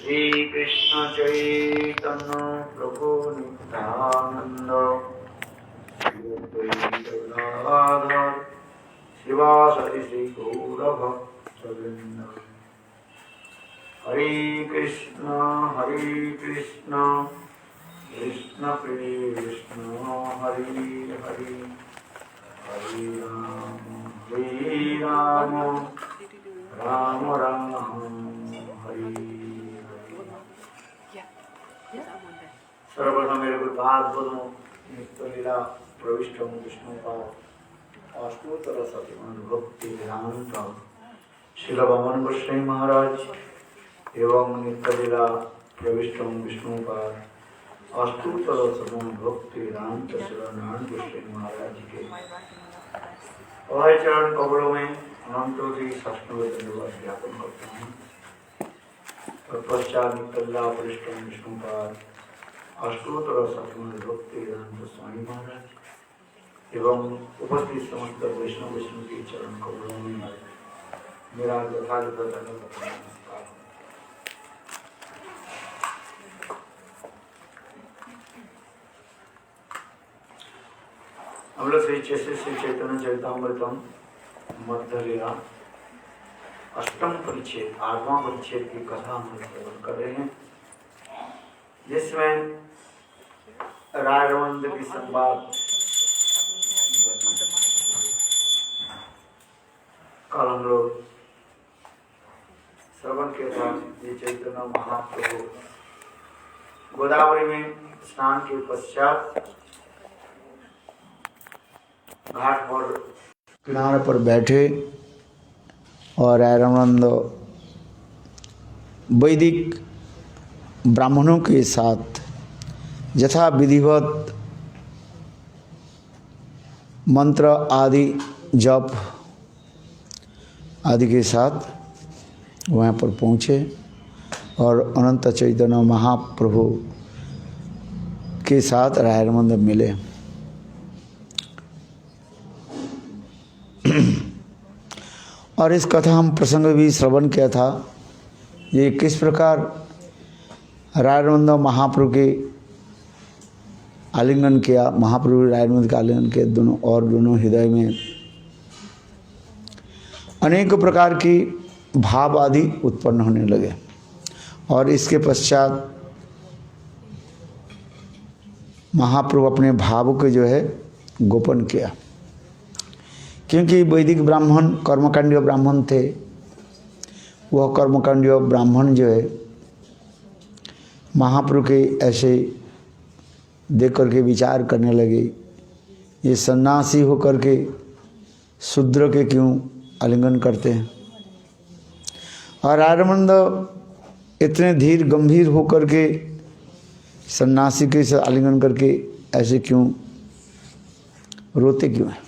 श्री कृष्ण चैतन्य प्रभु नित्यानंद श्री अद्वैत गदाधर शिवासादि श्री गौरभक्तवृंद। हरे कृष्ण कृष्ण कृष्ण हरे हरे, हरे राम राम राम हरे हरे। सर्वप्रथम मेरे गुरुपादपद्म नित्यलीला प्रविष्टं विष्णुपाद अष्टोत्तर शतमानभक्ति वेदांत श्रील वामन गोस्वामी महाराज एवं नित्यलीला प्रविष्टं विष्णुपाद अष्टोत्तर शतमानभक्ति वेदांत श्रील नारायण गोस्वामी महाराज के अभय चरण कमलों में अनंत जी सष्णुवत धन्यवाद ज्ञापन करता हूँ। तत्पश्चात नित्यलीला प्रविष्टं विष्णुपाद अष्टोत्तर शतमानभक्ति वेदांत स्वामी महाराज एवं उपस्थित समस्त वैष्णव के चरण कमलों में मेरा यथार्थ नमस्कार। हम लोग श्री चैतन्य चरितामृतम मध्य लीला अष्टम परिच्छेद 8वां परिच्छेद की कथा हम श्रवण कर रहे हैं, जिसमें रायरमंद की संवाद कल हम लोग श्रवण के बाद ये चैतन्य महाप्रभु गोदावरी में स्नान के पश्चात घाट पर किनारे पर बैठे और रायरमानंद वैदिक ब्राह्मणों के साथ यथा विधिवत मंत्र आदि जप आदि के साथ वहाँ पर पहुँचे और अनंत चैतन्य महाप्रभु के साथ रायरमानंद मिले। और इस कथा हम प्रसंग भी श्रवण किया था, ये किस प्रकार रायरमानंद महाप्रभु के आलिंगन किया, महाप्रभु रायरमानंद का आलिंगन किया दोनों हृदय में अनेक प्रकार की भाव आदि उत्पन्न होने लगे। और इसके पश्चात महाप्रभु अपने भाव को जो है गोपन किया, क्योंकि वैदिक ब्राह्मण कर्मकांडीय ब्राह्मण थे। वह कर्मकांडीय ब्राह्मण जो है महाप्रभु के ऐसे देख करके विचार करने लगे, ये सन्यासी होकर के शूद्र के क्यों आलिंगन करते हैं। और रायरमानंद इतने धीर गंभीर होकर के सन्यासी के साथ आलिंगन करके ऐसे क्यों रोते क्यों हैं।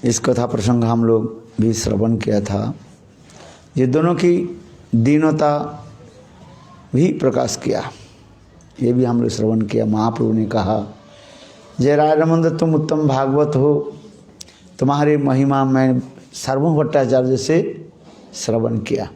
इस कथा प्रसंग हम लोग भी श्रवण किया था। ये दोनों की दीनता भी प्रकाश किया, ये भी हम लोग श्रवण किया। महाप्रभु ने कहा, जय रायरमानंद तुम उत्तम भागवत हो, तुम्हारी महिमा मैं सर्वभट्ट भट्टाचार्य से श्रवण किया।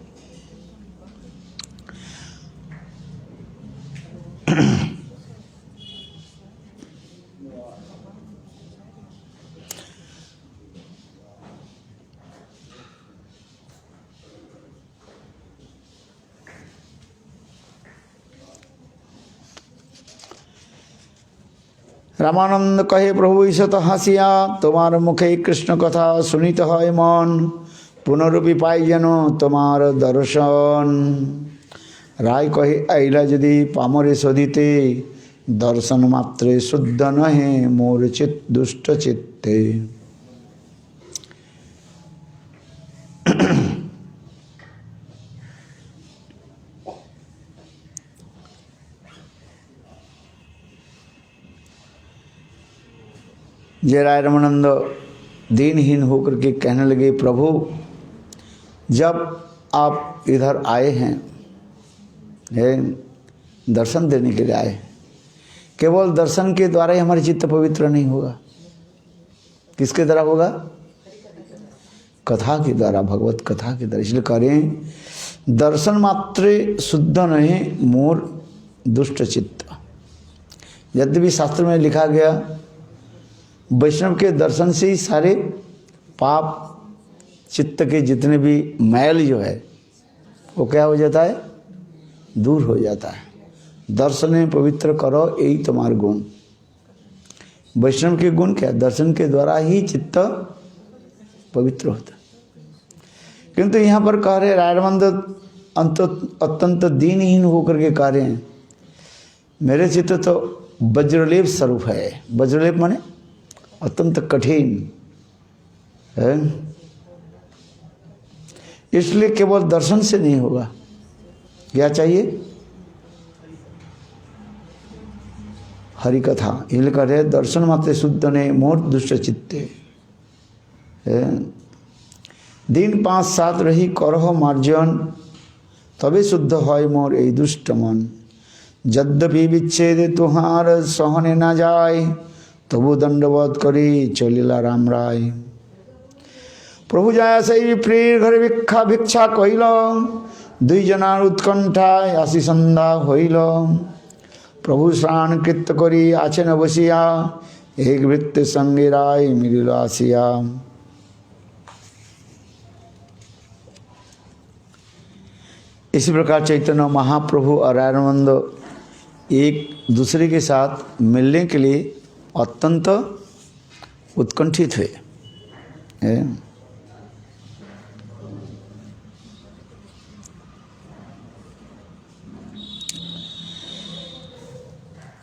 रामानंद कहे प्रभु ईशत हसिया, तुम्हार मुखे कृष्ण कथा सुनित है मन, पुनरुपि पाई जनो तुम्हार दर्शन। राय कहे ऐला यदि पामरे शोधिते, दर्शन मात्रे शुद्ध नहे मोर चित दुष्ट चित्ते। जय रायरमानंद दीनहीन होकर के कहने लगे, प्रभु जब आप इधर आए हैं दर्शन देने के लिए आए, केवल दर्शन के द्वारा ही हमारी चित्त पवित्र नहीं होगा। किसके द्वारा होगा? कथा के द्वारा, भगवत कथा के द्वारा। इसलिए कह रहे हैं दर्शन मात्र शुद्ध नहीं मोर दुष्ट चित्त। यद्यपि शास्त्र में लिखा गया वैष्णव के दर्शन से ही सारे पाप चित्त के जितने भी मैल जो है वो क्या हो जाता है? दूर हो जाता है। दर्शन पवित्र करो यही तुम्हारे गुण। वैष्णव के गुण क्या? दर्शन के द्वारा ही चित्त पवित्र होता है। किंतु यहाँ पर कह रहे रायरमंद अत्यंत दीनहीन होकर के कह रहे हैं मेरे चित्त तो वज्रलेप स्वरूप है। वज्रलेप माने अत्यंत कठिन है, इसलिए केवल दर्शन से नहीं होगा। क्या चाहिए? हरि कथा। इसलिए कह रहे दर्शन मात्र शुद्ध ने मोर दुष्ट चित्ते। दिन 5-7 रही करह मार्जन तबे शुद्ध হয় मोर এই दुष्ट मन। यद्यपि विच्छेद तुहार सहने ना जाए तबु दंडवत करी चलिला राम राय। प्रभु जाया सही प्रिय घर भिक्षा भिक्षा कहिल दुई जनार उत्कंठाय आशी सन्धा हईल। प्रभु स्नान कृत करी आछेन बसिया एक वृत्त संगे राय मिलिल आसिया। इसी प्रकार चैतन्य महाप्रभु और रायरमंद एक दूसरे के साथ मिलने के लिए अत्यंत उत्कंठित हुए।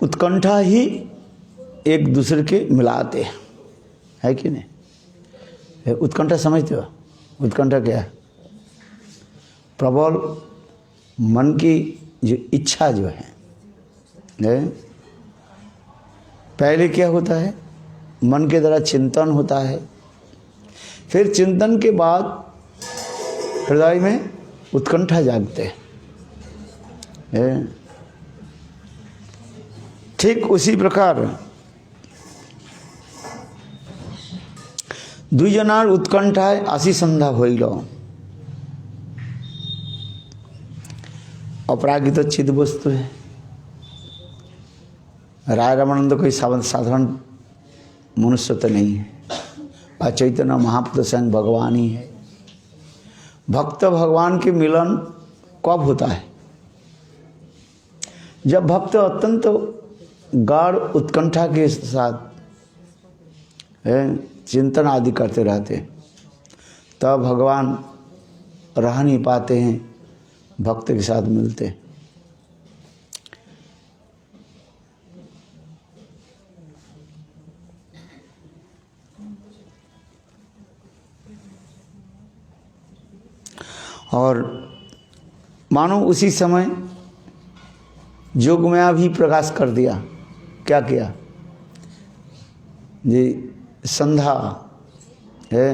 उत्कंठा ही एक दूसरे के मिलाते है कि नहीं? उत्कंठा समझते हो? उत्कंठा क्या है? प्रबल मन की जो इच्छा जो है पहले क्या होता है? मन के द्वारा चिंतन होता है, फिर चिंतन के बाद हृदय में उत्कंठा जागते हैं। ठीक उसी प्रकार दुई जनार उत्कंठाय आशी संधा होइल। अपरागित तो चिद वस्तु है। राय रामानंद कोई साधारण मनुष्य तो नहीं है, और चैतन्य महाप्रभु स्वयं भगवान ही है। भक्त भगवान के मिलन कब होता है? जब भक्त अत्यंत गाढ़ उत्कंठा के साथ चिंतन आदि करते रहते, तब भगवान रह नहीं पाते हैं, भक्त के साथ मिलते। और मानो उसी समय जोगमाया भी प्रकाश कर दिया। क्या किया जी? संध्या है,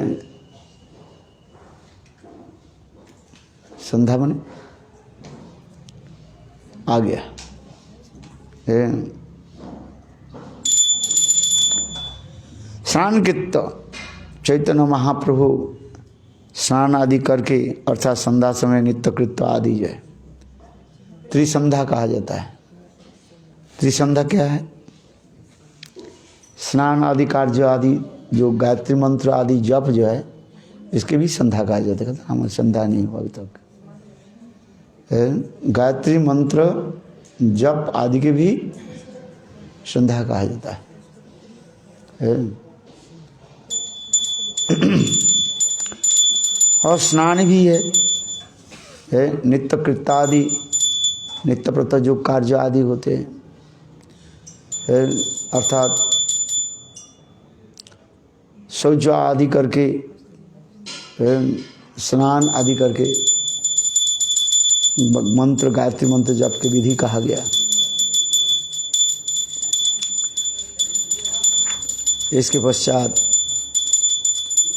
संध्या बने आ गया है। स्नान कृत चैतन्य महाप्रभु स्नान आदि करके अर्थात संध्या समय नित्य कृत्य आदि जो है त्रिसंध्या कहा जाता है। त्रिसंध्या क्या है? स्नान आदि कार्य आदि जो गायत्री मंत्र आदि जप जो है इसके भी संध्या कहा जाता है। हमारे संध्या नहीं हुआ अभी तक। गायत्री मंत्र जप आदि के भी संध्या कहा जाता है। और स्नान भी है नित्य कृत्यादि नित्य प्रत्यय जो कार्य आदि होते हैं, अर्थात शौच आदि करके स्नान आदि करके मंत्र गायत्री मंत्र जप के विधि कहा गया। इसके पश्चात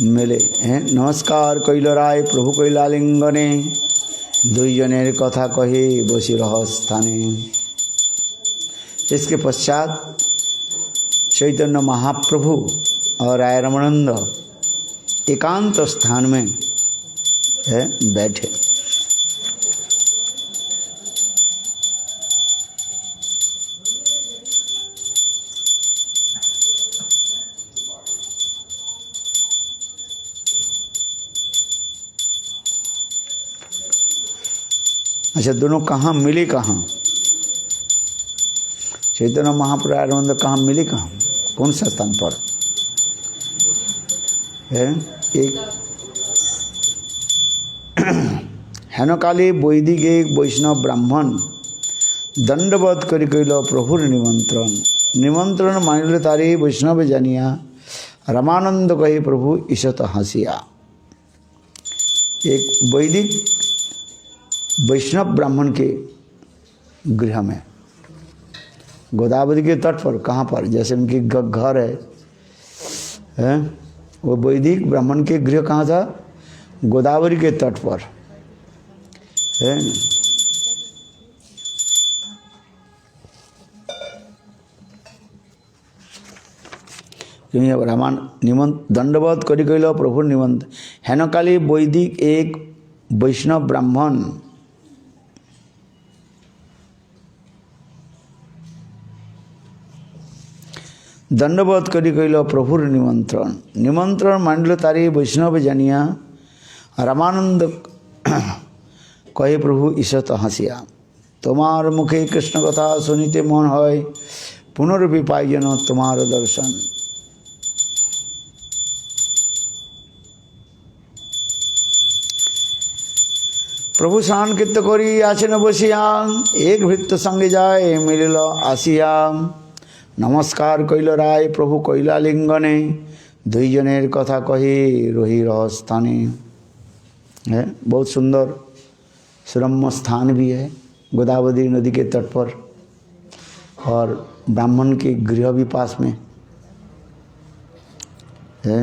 मिले हैं नमस्कार कैल राय प्रभु कैलालिंगने दुई जनेर कथा कहे बसी रह स्थाने। इसके पश्चात चैतन्य महाप्रभु और राय रामानंद एकांत स्थान में बैठे। अच्छा, दोनों कहाँ मिले? कहाँ चैतन्य महाप्रभु रामानंद कहाँ मिले? कहाँ? कौन सा स्थान पर है? एक हेनकाली वैदिक एक वैष्णव ब्राह्मण दंडवत करी कैल प्रभुर निमंत्रण मानिल तारे वैष्णव जानिया रामानंद कहे प्रभु ईशत हंसिया। एक वैदिक वैष्णव ब्राह्मण के गृह में, गोदावरी के तट पर, कहाँ पर? जैसे उनकी घर है, वो वैदिक ब्राह्मण के गृह कहाँ था? गोदावरी के तट पर है। रामान दंडवत करी कैल प्रभु निमंत्र हेनकाली वैदिक एक वैष्णव ब्राह्मण दंडवत करी कैल प्रभुर निमंत्रण मानिल तारे वैष्णव जानिया रामानंद कहे प्रभु ईशत हंसिया। तुम्हार मुखे कृष्ण कथा सुनिते मन है पुनर्वि पाई जेन तुम्हार दर्शन। प्रभु स्नान कीर्त करी आছেন बसिया एक भृत्य संगे जाए मिलिल आसिया। नमस्कार कैल राय प्रभु कैला लिंगने दुईजनेर कथा कही रही रह स्थाने है। बहुत सुंदर सुरम्य स्थान भी है गोदावरी नदी के तट पर, और ब्राह्मण के गृह भी पास में है।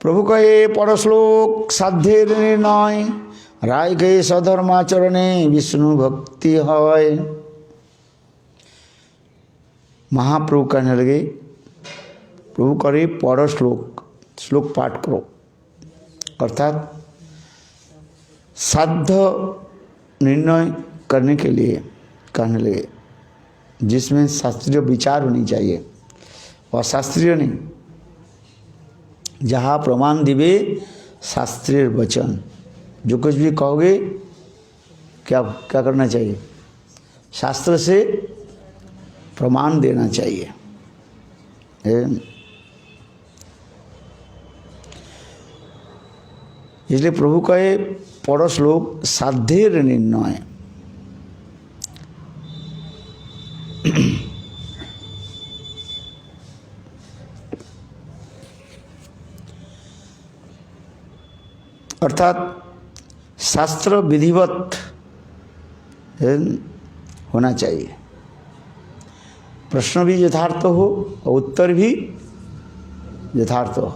प्रभु कहे पर श्लोक साध्येर निर्णय राय के सधर्माचरणे विष्णु भक्ति है। महाप्रभु कहने लगे, प्रभु करे पर श्लोक पाठ करो, अर्थात साध्य निर्णय करने के लिए कहने लगे, जिसमें शास्त्रीय विचार होनी चाहिए और शास्त्रीय नहीं। जहाँ प्रमाण दिवे शास्त्रीय वचन, जो कुछ भी कहोगे क्या करना चाहिए? शास्त्र से प्रमाण देना चाहिए। इसलिए प्रभु कहे पर श्लोक साध्येर निर्णय। अर्थात शास्त्र विधिवत होना चाहिए। प्रश्न भी यथार्थ हो और उत्तर भी यथार्थ हो।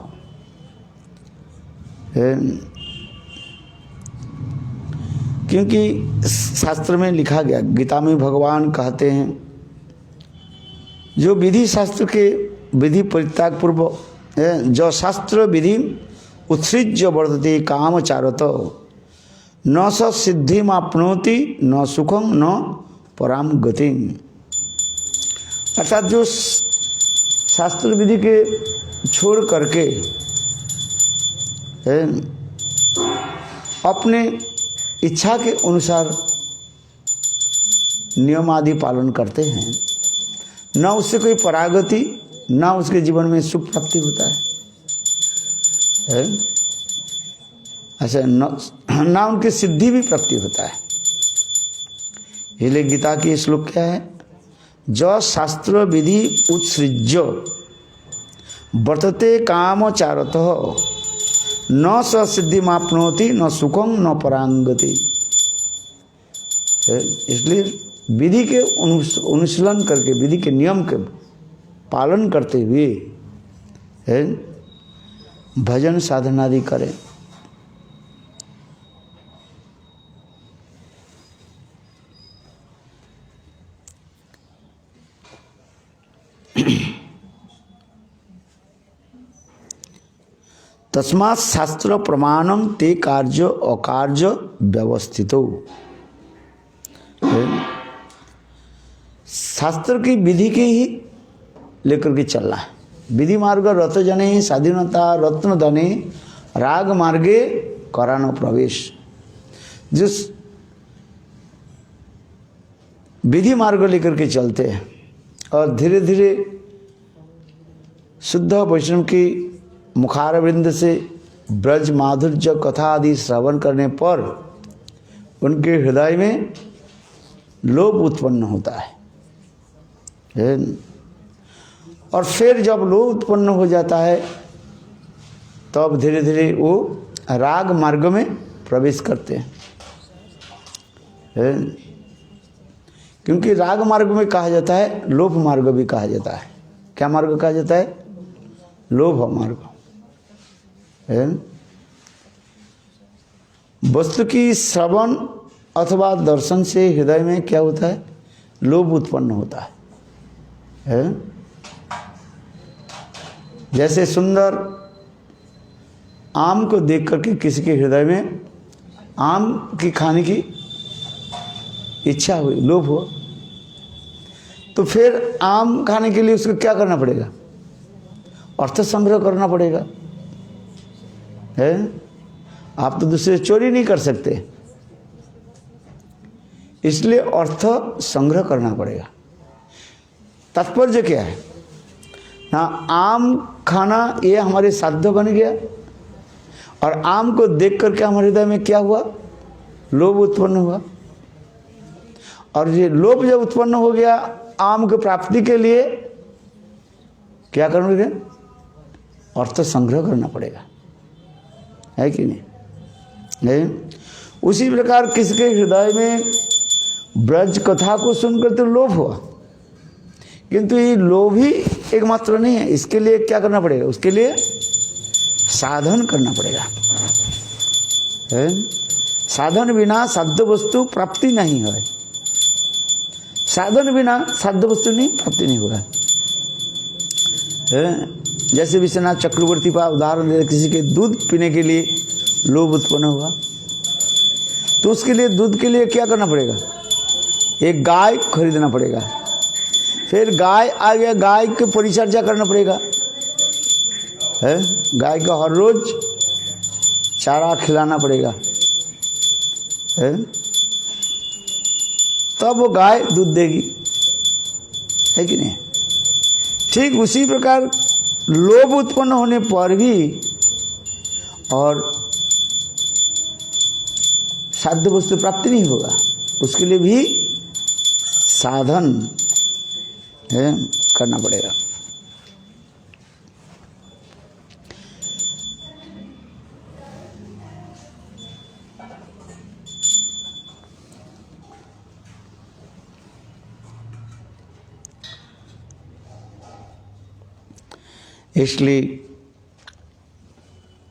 क्योंकि शास्त्र में लिखा गया, गीता में भगवान कहते हैं, जो विधि शास्त्र के विधि परित्याग पूर्व जो शास्त्र विधि उत्सृज्य वर्तते कामचारत न स सिद्धिम आपनोति न सुखम न पराम गति। अर्थात जो शास्त्र विधि के छोड़ करके अपने इच्छा के अनुसार नियम आदि पालन करते हैं, न उससे कोई परागति, न उसके जीवन में सुख प्राप्ति होता है। अच्छा, न उनकी सिद्धि भी प्राप्ति होता है। इसलिए गीता की श्लोक क्या है? जो शास्त्र विधि उत्सृज्य वर्तते कामचारत न स सिद्धि मापनोति न सुखम न परांगति। इसलिए विधि के अनुशीलन करके, विधि के नियम के पालन करते हुए भजन साधना आदि करें तस्मात् शास्त्र प्रमाणम ते कार्य अकार्य व्यवस्थितो। शास्त्र की विधि के ही लेकर के चलना है। विधि मार्ग रत जने स्वाधीनता रत्न धने राग मार्गे करानो प्रवेश। जिस विधि मार्ग लेकर के चलते हैं और धीरे धीरे शुद्ध वैष्णव की मुखारविंद से ब्रज माधुर्य कथा आदि श्रवण करने पर उनके हृदय में लोभ उत्पन्न होता है। और फिर जब लोभ उत्पन्न हो जाता है तब धीरे धीरे वो राग मार्ग में प्रवेश करते हैं। क्योंकि राग मार्ग में कहा जाता है, लोभ मार्ग भी कहा जाता है। क्या मार्ग कहा जाता है? लोभ मार्ग। वस्तु की श्रवण अथवा दर्शन से हृदय में क्या होता है? लोभ उत्पन्न होता है। जैसे सुंदर आम को देख करके किसी के हृदय में आम की खाने की इच्छा हुई, लोभ हुआ, तो फिर आम खाने के लिए उसको क्या करना पड़ेगा? अर्थ संग्रह करना पड़ेगा। है? आप तो दूसरे चोरी नहीं कर सकते, इसलिए अर्थ संग्रह करना पड़ेगा। तात्पर्य क्या है ना? आम खाना ये हमारे साध्य बन गया और आम को देख करके हमारे हृदय में क्या हुआ? लोभ उत्पन्न हुआ। और ये लोभ जब उत्पन्न हो गया, आम की प्राप्ति के लिए क्या करना पड़ेगा? अर्थ संग्रह करना पड़ेगा, है कि नहीं? उसी प्रकार किसके हृदय में ब्रज कथा को सुनकर तो लोभ हुआ, किंतु ये लोभ ही एकमात्र नहीं है। इसके लिए क्या करना पड़ेगा? उसके लिए साधन करना पड़ेगा। साधन बिना साध्य वस्तु प्राप्ति नहीं है। साधन बिना साध्य वस्तु नहीं प्राप्ति नहीं होगा। जैसे विश्वनाथ चक्रवर्ती का उदाहरण दे, किसी के दूध पीने के लिए लोभ उत्पन्न हुआ, तो उसके लिए दूध के लिए क्या करना पड़ेगा? एक गाय खरीदना पड़ेगा। फिर गाय आ गया, गाय की परिचर्या करना पड़ेगा। है? गाय का हर रोज चारा खिलाना पड़ेगा। है? तब वो गाय दूध देगी, है कि नहीं? ठीक उसी प्रकार लोभ उत्पन्न होने पर भी और साध्य वस्तु प्राप्ति नहीं होगा, उसके लिए भी साधन है करना पड़ेगा। इसलिए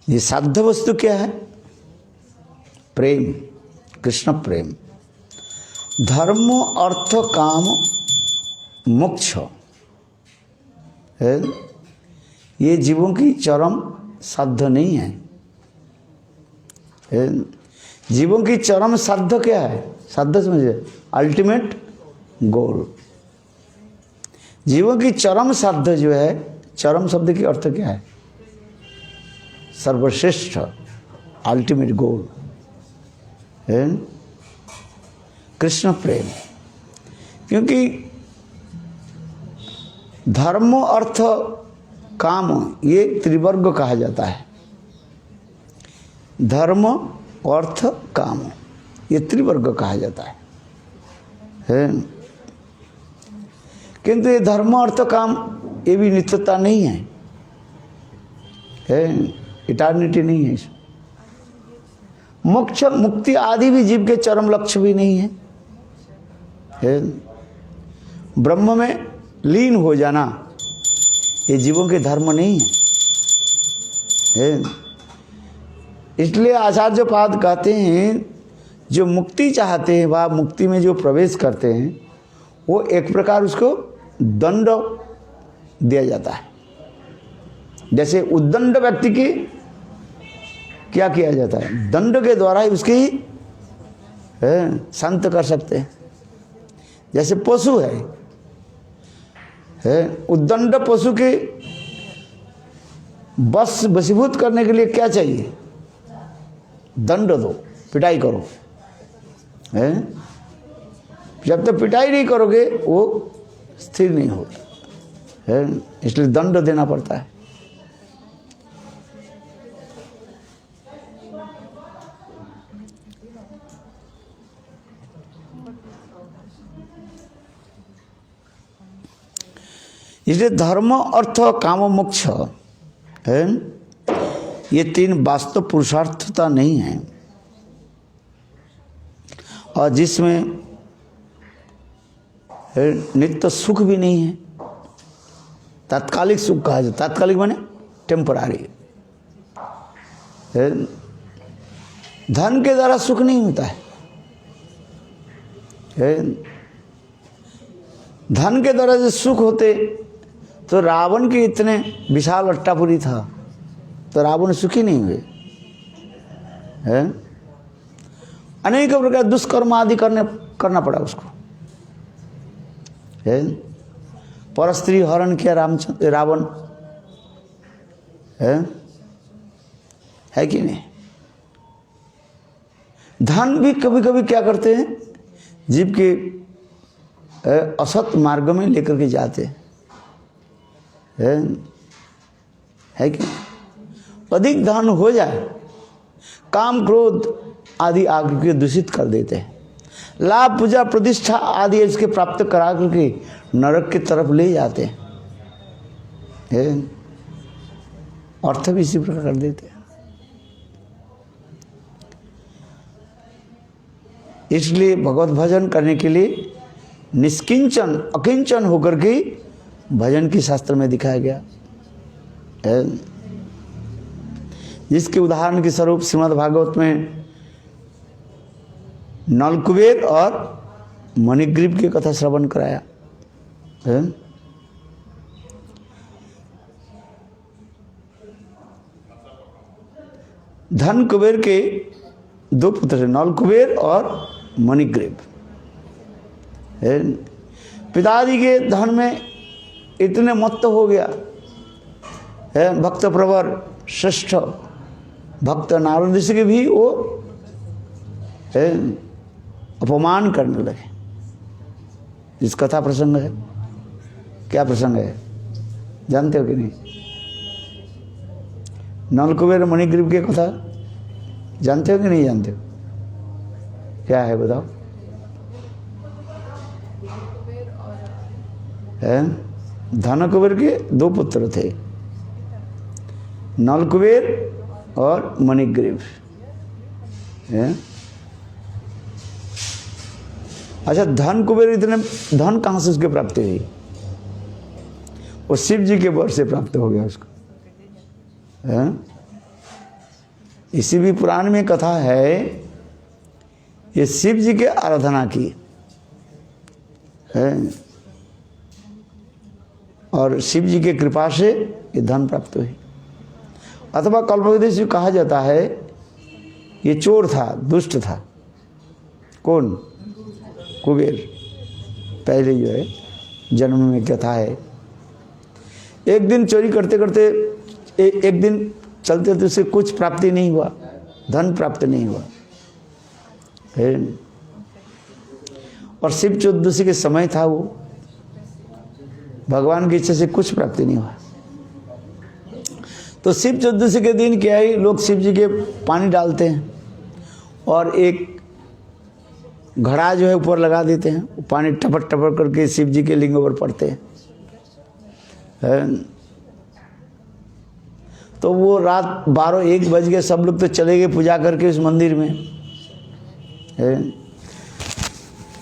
ये साध्य वस्तु क्या है? प्रेम, कृष्ण प्रेम। धर्म अर्थ काम मोक्ष है, ये जीवों की चरम साध्य नहीं है। जीवों की चरम साध्य क्या है? साध्य समझिए, अल्टीमेट गोल। जीवों की चरम साध्य जो है, चरम शब्द की अर्थ क्या है? सर्वश्रेष्ठ, अल्टीमेट गोल है कृष्ण प्रेम। क्योंकि धर्म अर्थ काम ये त्रिवर्ग कहा जाता है। धर्म अर्थ काम ये त्रिवर्ग कहा जाता है। किंतु ये धर्म अर्थ काम ये भी नित्यता नहीं है, इटर्निटी नहीं है। मोक्ष मुक्ति आदि भी जीव के चरम लक्ष्य भी नहीं है। ब्रह्म में लीन हो जाना ये जीवों के धर्म नहीं है। इसलिए आचार्य पाद कहते हैं, जो मुक्ति चाहते हैं वह मुक्ति में जो प्रवेश करते हैं वो एक प्रकार उसको दंड दिया जाता है। जैसे उद्दंड व्यक्ति की क्या किया जाता है, दंड के द्वारा ही उसकी शांत कर सकते हैं। जैसे पशु है उद्दंड पशु के वशीभूत करने के लिए क्या चाहिए, दंड दो, पिटाई करो। है जब तक पिटाई नहीं करोगे वो स्थिर नहीं होगा, है इसलिए दंड देना पड़ता है। इसलिए धर्म अर्थ काम मोक्ष है, ये तीन वास्तव पुरुषार्थता नहीं है, और जिसमें नित्य सुख भी नहीं है। तात्कालिक सुख कहा जाए, तात्कालिक माने टेम्परारी। धन के द्वारा सुख नहीं होता है। धन के द्वारा जो सुख होते तो रावण के इतने विशाल अट्टापुरी था तो रावण सुखी नहीं हुए। अनेक प्रकार दुष्कर्म आदि करना पड़ा उसको। पर स्त्री हरण किया रावण, है कि नहीं। धन भी कभी कभी क्या करते हैं, जीव के असत मार्ग में लेकर के जाते है कि अधिक धन हो जाए, काम क्रोध आदि आग के दूषित कर देते हैं। लाभ पूजा प्रतिष्ठा आदि इसके प्राप्त करा करके नरक की तरफ ले जाते हैं। अर्थ भी इसी प्रकार कर देते हैं। इसलिए भगवत भजन करने के लिए निष्किंचन अकिंचन होकर के भजन की शास्त्र में दिखाया गया है। जिसके उदाहरण के स्वरूप श्रीमद् भागवत में नलकुबेर और मणिग्रीव की कथा श्रवण कराया है। धन कुबेर के दो पुत्र थे, नलकुबेर और मणिग्रीव। पिताजी के धन में इतने मत्त हो गया है, भक्त प्रवर श्रेष्ठ भक्त नारद ऋषि के भी वो अपमान करने लगे। इस कथा प्रसंग है, क्या प्रसंग है जानते हो कि नहीं? नलकुबेर मणिग्रीव की कथा जानते हो कि नहीं जानते हो? क्या है बताओ? धनकुबेर के दो पुत्र थे, नलकुबेर और मणिग्रीव। अच्छा, धन कुबेर इतने धन कहाँ से उसके प्राप्ति हुई? वो शिव जी के वर से प्राप्त हो गया उसको। इसी भी पुराण में कथा है, ये शिव जी के आराधना की है और शिव जी के कृपा से ये धन प्राप्त हुई। अथवा कल्पवृक्ष में कहा जाता है ये चोर था, दुष्ट था। कौन? कुबेर। पहले जो है जन्म में कथा है, एक दिन चोरी करते करते एक दिन चलते तो उसे कुछ प्राप्ति नहीं हुआ, धन प्राप्त नहीं हुआ है। और शिव चतुर्दशी के समय था, वो भगवान की इच्छा से कुछ प्राप्ति नहीं हुआ। तो शिव चतुर्दशी के दिन क्या है, लोग शिव जी के पानी डालते हैं और एक घड़ा जो है ऊपर लगा देते हैं, पानी टपक टपक करके शिव जी के लिंग पर पड़ते हैं। तो वो रात 12-1 बज गए, सब लोग तो चले गए पूजा करके उस मंदिर में है।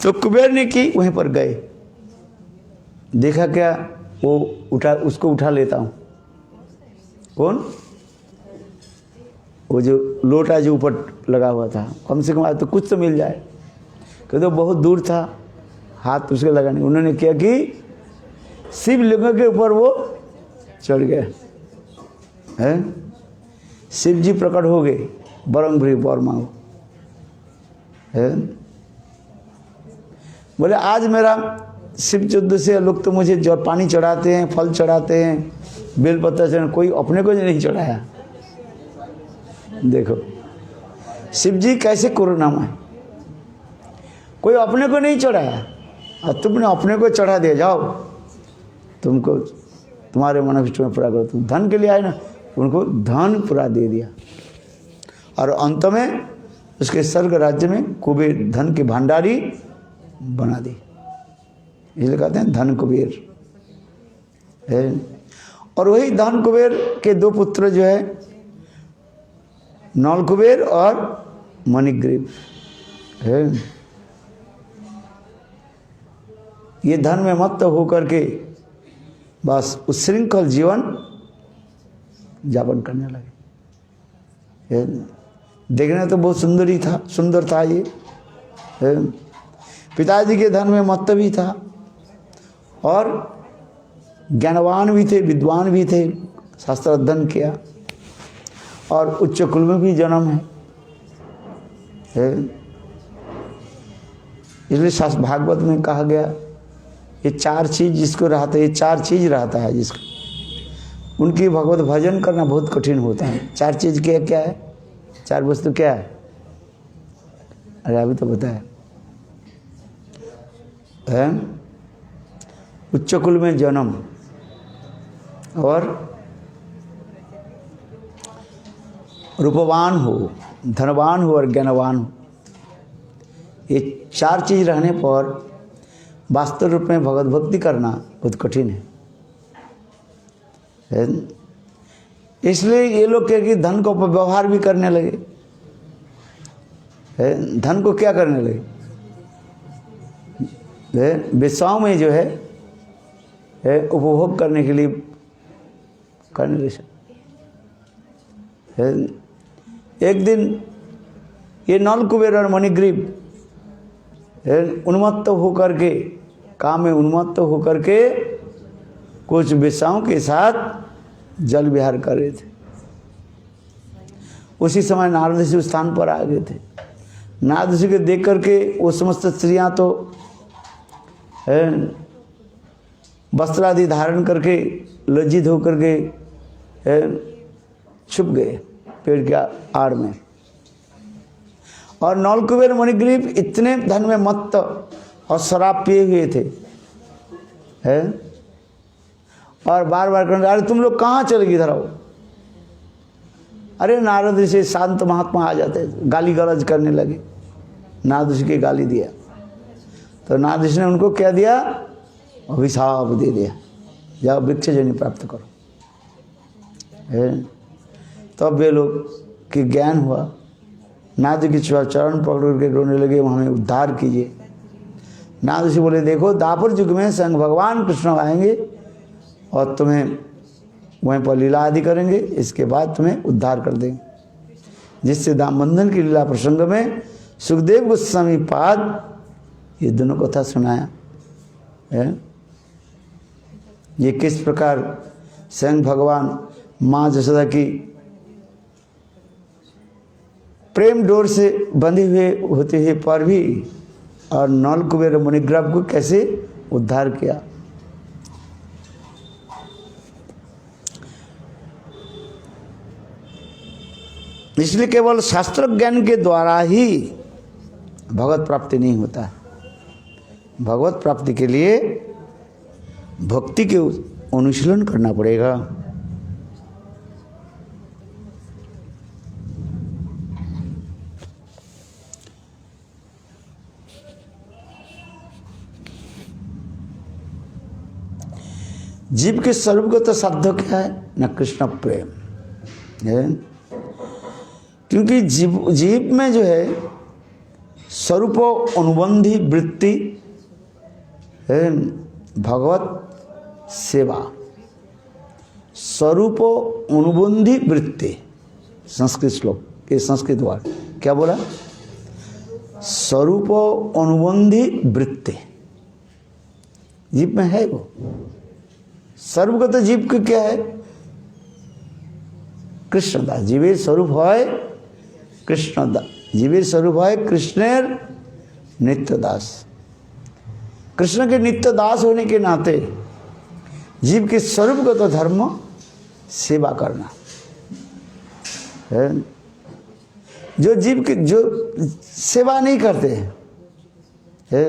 तो कुबेर ने की वहीं पर गए, देखा क्या, वो उसको उठा लेता हूँ। कौन? वो जो लोटा जो ऊपर लगा हुआ था, कम से कम आज तो कुछ तो मिल जाए, क्योंकि तो बहुत दूर था, हाथ उसके लगा नहीं। उन्होंने क्या कि शिवलिंग के ऊपर वो चढ़ गए हैं। शिव जी प्रकट हो गए, बरंग भ्री वर मांगो है। बोले आज मेरा शिव चुद्ध से लोग तो मुझे जो पानी चढ़ाते हैं, फल चढ़ाते हैं, बेलपत्र चढ़ाते, कोई अपने को नहीं चढ़ाया। देखो शिव जी कैसे करुणामय, कोई अपने को नहीं चढ़ाया और तुमने अपने को चढ़ा दिया। जाओ तुमको तुम्हारे मनोभिष्ट में पूरा करो। तुम धन के लिए आए ना, उनको धन पूरा दे दिया और अंत में उसके स्वर्ग राज्य में कुबेर धन की भंडारी बना दी। इसलिए कहते हैं धन कुबेर है। और वही धन कुबेर के दो पुत्र जो है, नौल कुबेर और मणिग्रीव है। ये धन में मत्त होकर के बस उच्छृंखल जीवन यापन करने लगे। देखने तो बहुत सुंदर था ये। पिताजी के धन में मत्त भी था और ज्ञानवान भी थे, विद्वान भी थे, शास्त्र अध्ययन किया और उच्च कुल में भी जन्म है। इसलिए शास्त्र भागवत में कहा गया, ये चार चीज जिसको रहता है, ये चार चीज रहता है जिसको, उनकी भगवत भजन करना बहुत कठिन होता है। चार चीज क्या है? चार वस्तु क्या है? अरे अभी तो बताया है। उच्च कुल में जन्म और रूपवान हो, धनवान हो और ज्ञानवान हो। ये चार चीज रहने पर वास्तव रूप में भगवत भक्ति करना बहुत कठिन है। इसलिए ये लोग क्या कि धन को व्यवहार भी करने लगे। धन को क्या करने लगे? विषयों में जो है उपभोग करने के लिए करने लगे। एक दिन ये नल कुबेर और मणिग्रीव उन्मत्त होकर के, काम में उन्मत्त होकर के कुछ विषयों के साथ जल विहार कर रहे थे। उसी समय नारद ऋषि उस स्थान पर आ गए थे। नारद ऋषि को देख करके वो समस्त स्त्रियां तो वस्त्र आदि धारण करके लज्जित होकर के छुप गए पेड़ के आड़ में। और नौल कुबेर मणिग्रीव इतने धन में मत्त और शराब पिए हुए थे और बार बार कहने, अरे तुम लोग कहाँ चले गए, इधर आओ। अरे नारद ऋषि शांत महात्मा आ जाते, गाली गलौज करने लगे। नारद ऋषि की गाली दिया तो नारद ऋषि ने उनको क्या दिया? अभिशाप दे दिया, जाओ वृक्ष जनि प्राप्त करो। तब वे लोग के ज्ञान हुआ। नारद जी के चरण पकड़ के रोने लगे, हमें उद्धार कीजिए। नारद ऋषि बोले, देखो दापर युग में स्वयं भगवान कृष्ण आएंगे और तुम्हें वहीं पर लीला आदि करेंगे, इसके बाद तुम्हें उद्धार कर देंगे। जिससे दाम बंधन की लीला प्रसंग में सुखदेव गोस्वामी पाद ये दोनों कथा सुनाया है। ये किस प्रकार स्वयं भगवान माँ जसोदा की प्रेम डोर से बंधे हुए होते हुए पर भी और नौल कुबेर मणिग्रीव को कैसे उद्धार किया। इसलिए केवल शास्त्र ज्ञान के द्वारा ही भगवत प्राप्ति नहीं होता है। भगवत प्राप्ति के लिए भक्ति के अनुशीलन करना पड़ेगा। जीव के स्वरूप का तो साध्य क्या है? न कृष्ण प्रेम है। क्योंकि जीव में जो है स्वरूप अनुबंधी वृत्ति है, भगवत सेवा। स्वरूप अनुबंधी वृत्ति, संस्कृत श्लोक के संस्कृत वर्ड क्या बोला? स्वरूप अनुबंधी वृत्ति जीव में है वो सर्वगत जीव के क्या है? कृष्णदास। जीवेर स्वरूप है कृष्णदास, जीवेर स्वरूप है कृष्णेर नित्य दास। कृष्ण के नित्य दास होने के नाते जीव के स्वरूपगत धर्म सेवा करना है। जो जीव के जो सेवा नहीं करते है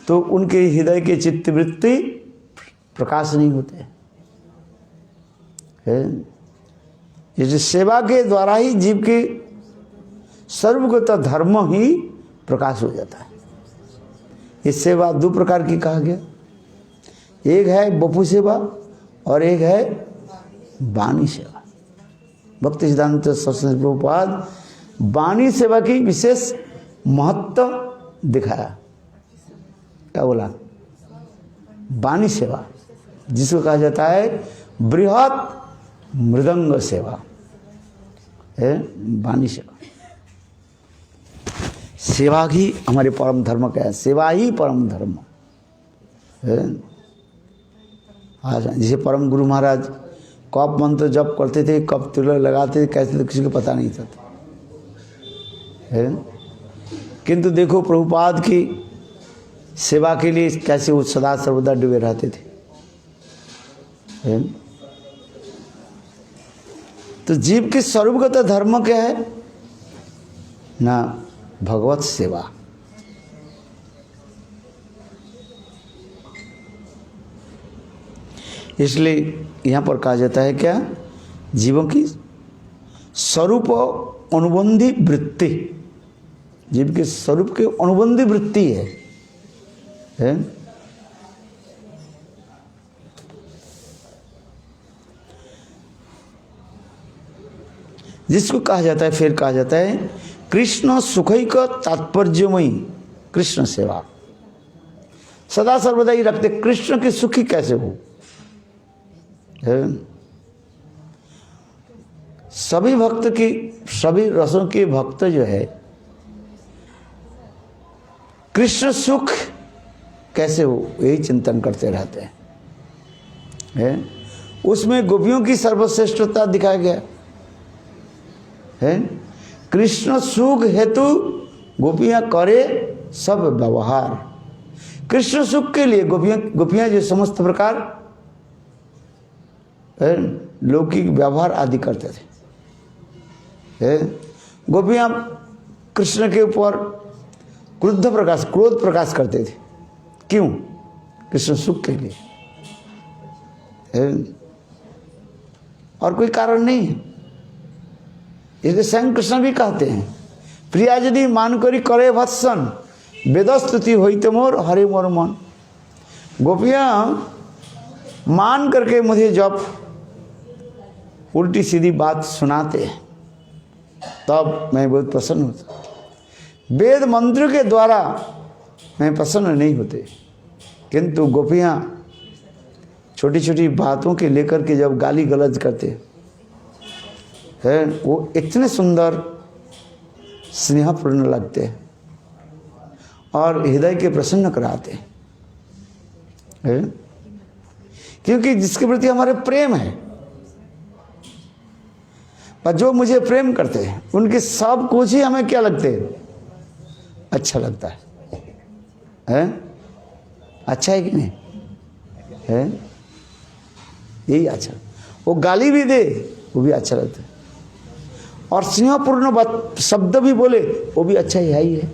तो उनके हृदय के चित्तवृत्ति प्रकाश नहीं होते है। ये सेवा के द्वारा ही जीव के सर्वगत धर्म ही प्रकाश हो जाता है। ये सेवा दो प्रकार की कहा गया, एक है बपू सेवा और एक है वाणी सेवा। भक्ति सिद्धांत सरस्वती प्रभुपाद वाणी सेवा की विशेष महत्व दिखाया। क्या बोला? वाणी सेवा, जिसको कहा जाता है बृहत मृदंग सेवा है, वाणी सेवा। सेवा ही हमारे परम धर्म का है, सेवा ही परम धर्म है। आज जैसे परम गुरु महाराज कब मंत्र जप करते थे, कब तिलक लगाते थे, कैसे, तो किसी को पता नहीं था है। किंतु देखो प्रभुपाद की सेवा के लिए कैसे वो सदा सर्वदा डूबे रहते थे है? तो जीव के स्वरूपगत धर्म क्या है ना? भगवत सेवा। इसलिए यहां पर कहा जाता है क्या? जीवों की स्वरूप अनुबंधी वृत्ति, जीव के स्वरूप की अनुबंधी वृत्ति है? जिसको कहा जाता है, फिर कहा जाता है कृष्ण सुखैक तात्पर्यमयी कृष्ण सेवा। सदा सर्वदा ही रखते कृष्ण की सुखी कैसे हो है? सभी भक्त की, सभी रसों के भक्त जो है कृष्ण सुख कैसे हो यही चिंतन करते रहते हैं। उसमें गोपियों की सर्वश्रेष्ठता दिखाया गया है। कृष्ण सुख हेतु गोपियां करे सब व्यवहार। कृष्ण सुख के लिए गोपियां जो समस्त प्रकार लौकिक व्यवहार आदि करते थे। गोपियां कृष्ण के ऊपर क्रोध प्रकाश करते थे। क्यों? कृष्ण सुख के लिए, और कोई कारण नहीं है। इसलिए स्वयं कृष्ण भी कहते हैं, प्रिया यदि मान करी करे भत्सन वेदस्तुति होइते मोर हरे मोर मन। गोपियां मान करके मुझे जब उल्टी सीधी बात सुनाते हैं तब मैं बहुत प्रसन्न होता। वेद मंत्र के द्वारा मैं प्रसन्न नहीं होते, किंतु गोपियां छोटी छोटी बातों के लेकर के जब गाली गलौज करते है वो इतने सुंदर स्नेहपूर्ण लगते हैं और हृदय के प्रसन्न कराते हैं, क्योंकि जिसके प्रति हमारे प्रेम है। पर जो मुझे प्रेम करते हैं उनके सब कुछ ही हमें क्या लगते हैं? अच्छा लगता है? अच्छा है कि नहीं है? यही अच्छा। वो गाली भी दे वो भी अच्छा लगता है, और स्नेहपूर्ण शब्द भी बोले वो भी अच्छा ही है।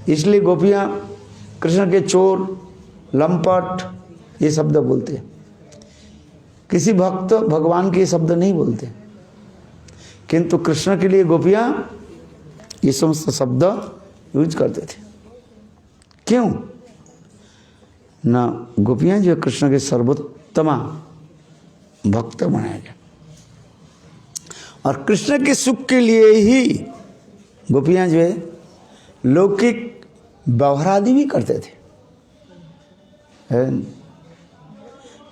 इसलिए गोपियां कृष्ण के चोर, लंपट ये शब्द बोलते हैं। किसी भक्त भगवान के शब्द नहीं बोलते, किंतु कृष्ण के लिए गोपियां ये समस्त शब्द यूज करते थे। क्यों ना? गोपियां जो कृष्ण के सर्वोत्तमा भक्त बनाया गया, और कृष्ण के सुख के लिए ही गोपियां जो है लौकिक व्यवहार आदि भी करते थे।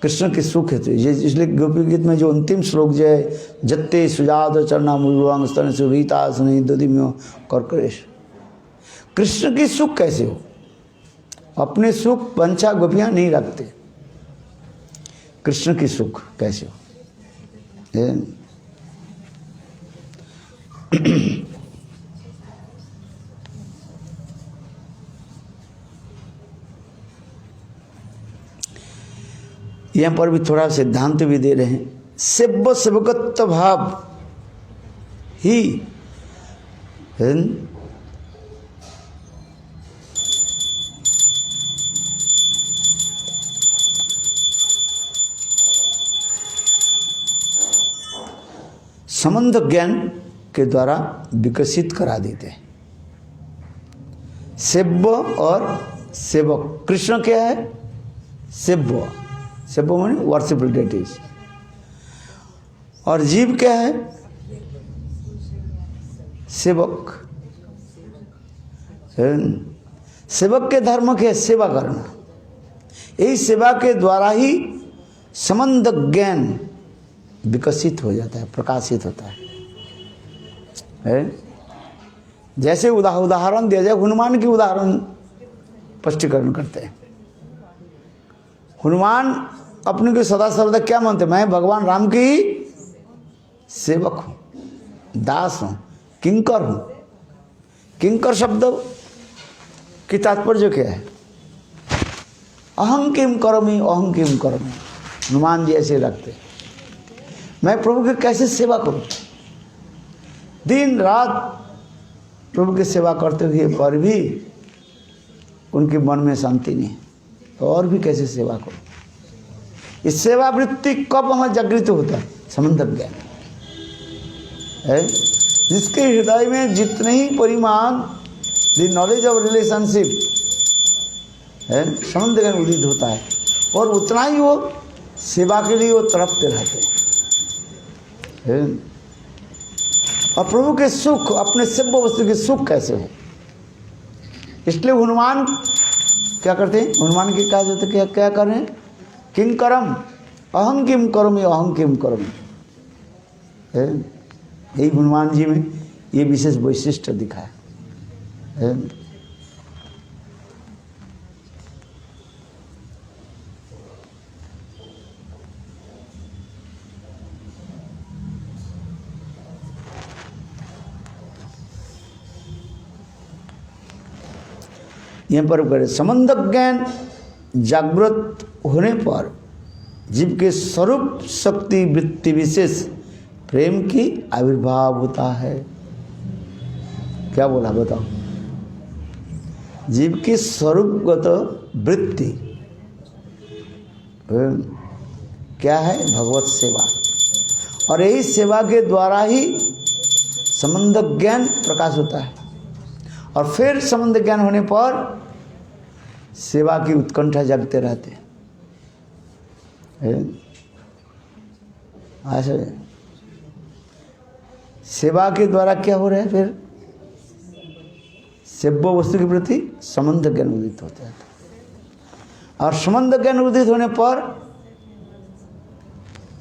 कृष्ण के सुख है। इसलिए गोपी गीत में जो अंतिम श्लोक जो है, जत्ते सुजात चरना मूलवांग स्तन सुरीता स्नेह दधिम्यो कर्करेश। कृष्ण की सुख कैसे हो? अपने सुख पंचा गोपियां नहीं रखते, कृष्ण की सुख कैसे हो? यहां पर भी थोड़ा सिद्धांत भी दे रहे हैं। सेव्य सेवकत्व भाव ही संबंध ज्ञान के द्वारा विकसित करा देते हैं। सेव्य और सेवक, कृष्ण क्या है? सेव्य, सेव्य माने वर्शिपफुल डेटीज। और जीव क्या है? सेवक। सेवक के धर्म के सेवा करना, यही सेवा के द्वारा ही संबंध ज्ञान विकसित हो जाता है, प्रकाशित होता है? जैसे उदाहरण दिया जाए, हनुमान की उदाहरण स्पष्टीकरण करते हैं। हनुमान अपने को सदा सर्वदा क्या मानते? मैं भगवान राम की सेवक हूं, दास हूं, किंकर हूं। किंकर शब्द की तात्पर्य क्या है? अहं किम करोमि, अहं किम करोमि। हनुमान जी ऐसे रखते, मैं प्रभु की कैसे सेवा करूं? दिन रात प्रभु की सेवा करते हुए पर भी उनके मन में शांति नहीं, तो और भी कैसे सेवा करूं? इस सेवा वृत्ति कब वहां जागृत होता है? संबंध ज्ञान है। जिसके हृदय में जितने ही परिमाण द नॉलेज ऑफ रिलेशनशिप है, संबंध ज्ञान उदित होता है, और उतना ही वो सेवा के लिए वो तड़पते रहते हैं। और प्रभु के सुख, अपने सेव्य वस्तु के सुख कैसे हो? इसलिए हनुमान क्या करते हैं? हनुमान की कहा जाता है क्या कर रहे हैं? किंकरम अहं किम करोमि, अहं किम करोमि। यही हनुमान जी में ये विशेष वैशिष्ट दिखा है। यहाँ पर करे संबंध ज्ञान जागृत होने पर जीव के स्वरूप शक्ति वृत्ति विशेष प्रेम की आविर्भाव होता है। क्या बोला बताओ? जीव की स्वरूपगत वृत्ति क्या है? भगवत सेवा। और यही सेवा के द्वारा ही संबंध ज्ञान प्रकाश होता है। और फिर संबंध ज्ञान होने पर सेवा की उत्कंठा जगते रहते हैं। ऐसे सेवा के द्वारा क्या हो रहा है? फिर सेव्य वस्तु के प्रति संबंध ज्ञान उदित होता है, और संबंध ज्ञान उदित होने पर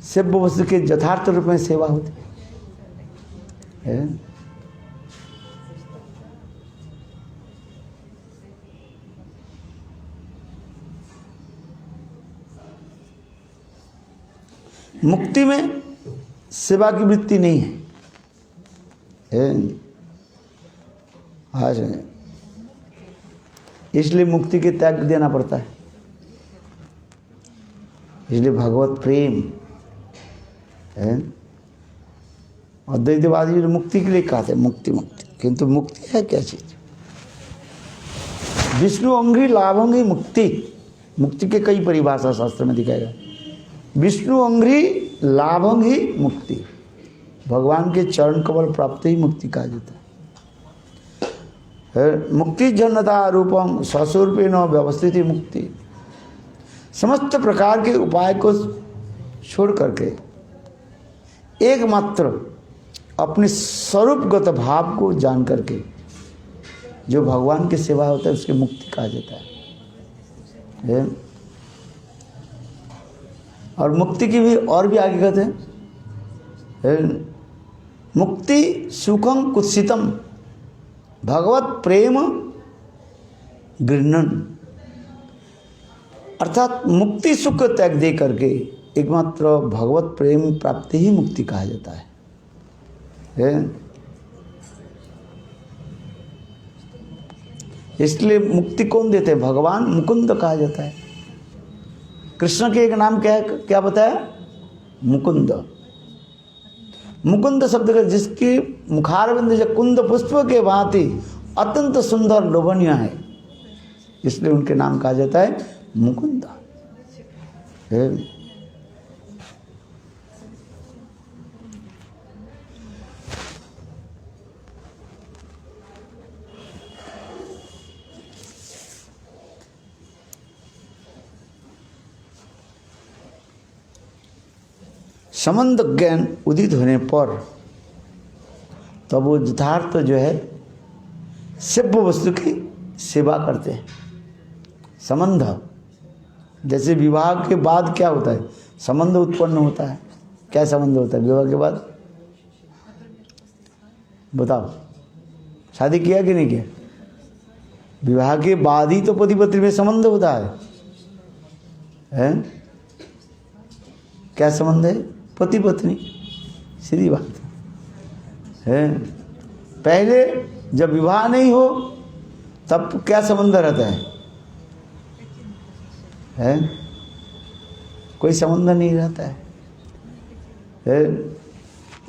सेव्य वस्तु के यथार्थ रूप में सेवा होती है। मुक्ति में सेवा की वृत्ति नहीं है। इसलिए मुक्ति के त्याग देना पड़ता है। इसलिए भगवत प्रेम है। अद्वैतवादी मुक्ति के लिए कहते हैं मुक्ति मुक्ति, किंतु मुक्ति है क्या चीज? विष्णु अंघ्रि लाभंगी मुक्ति। मुक्ति के कई परिभाषा शास्त्र में दिखाएगा। विष्णु अंघ्रि लाभंगी मुक्ति, भगवान के चरण कमल प्राप्त ही मुक्ति कहा जाता है। मुक्ति जन्नता रूपम स्वस्वरूपेण व्यवस्थित मुक्ति। समस्त प्रकार के उपाय को छोड़ करके एकमात्र अपने स्वरूपगत भाव को जान करके जो भगवान की सेवा होता है उसकी मुक्ति कहा जाता है। और मुक्ति की भी और भी आगे कहते हैं मुक्ति सुखम कुत्सितम भगवत प्रेम गृह्णन। अर्थात मुक्ति सुख त्याग दे करके एकमात्र भगवत प्रेम प्राप्ति ही मुक्ति कहा जाता है। इसलिए मुक्ति कौन देते हैं? भगवान मुकुंद कहा जाता है। कृष्ण के एक नाम क्या है, क्या बताया? मुकुंद। मुकुंद शब्द का जिसकी मुखारविंद जो कुंद पुष्प के भांति अत्यंत सुंदर लोभनीय है, इसलिए उनके नाम कहा जाता है मुकुंद। संबंध ज्ञान उदित होने पर तब वो यथार्थ जो है सभ्य वस्तु की सेवा करते हैं। संबंध जैसे विवाह के बाद क्या होता है? संबंध उत्पन्न होता है। क्या संबंध होता है विवाह के बाद? बताओ, शादी किया कि नहीं किया? विवाह के बाद ही तो पति पत्नी में संबंध होता है? क्या संबंध है? पति पत्नी, सीधी बात है। पहले जब विवाह नहीं हो तब क्या संबंध रहता है? कोई संबंध नहीं रहता है।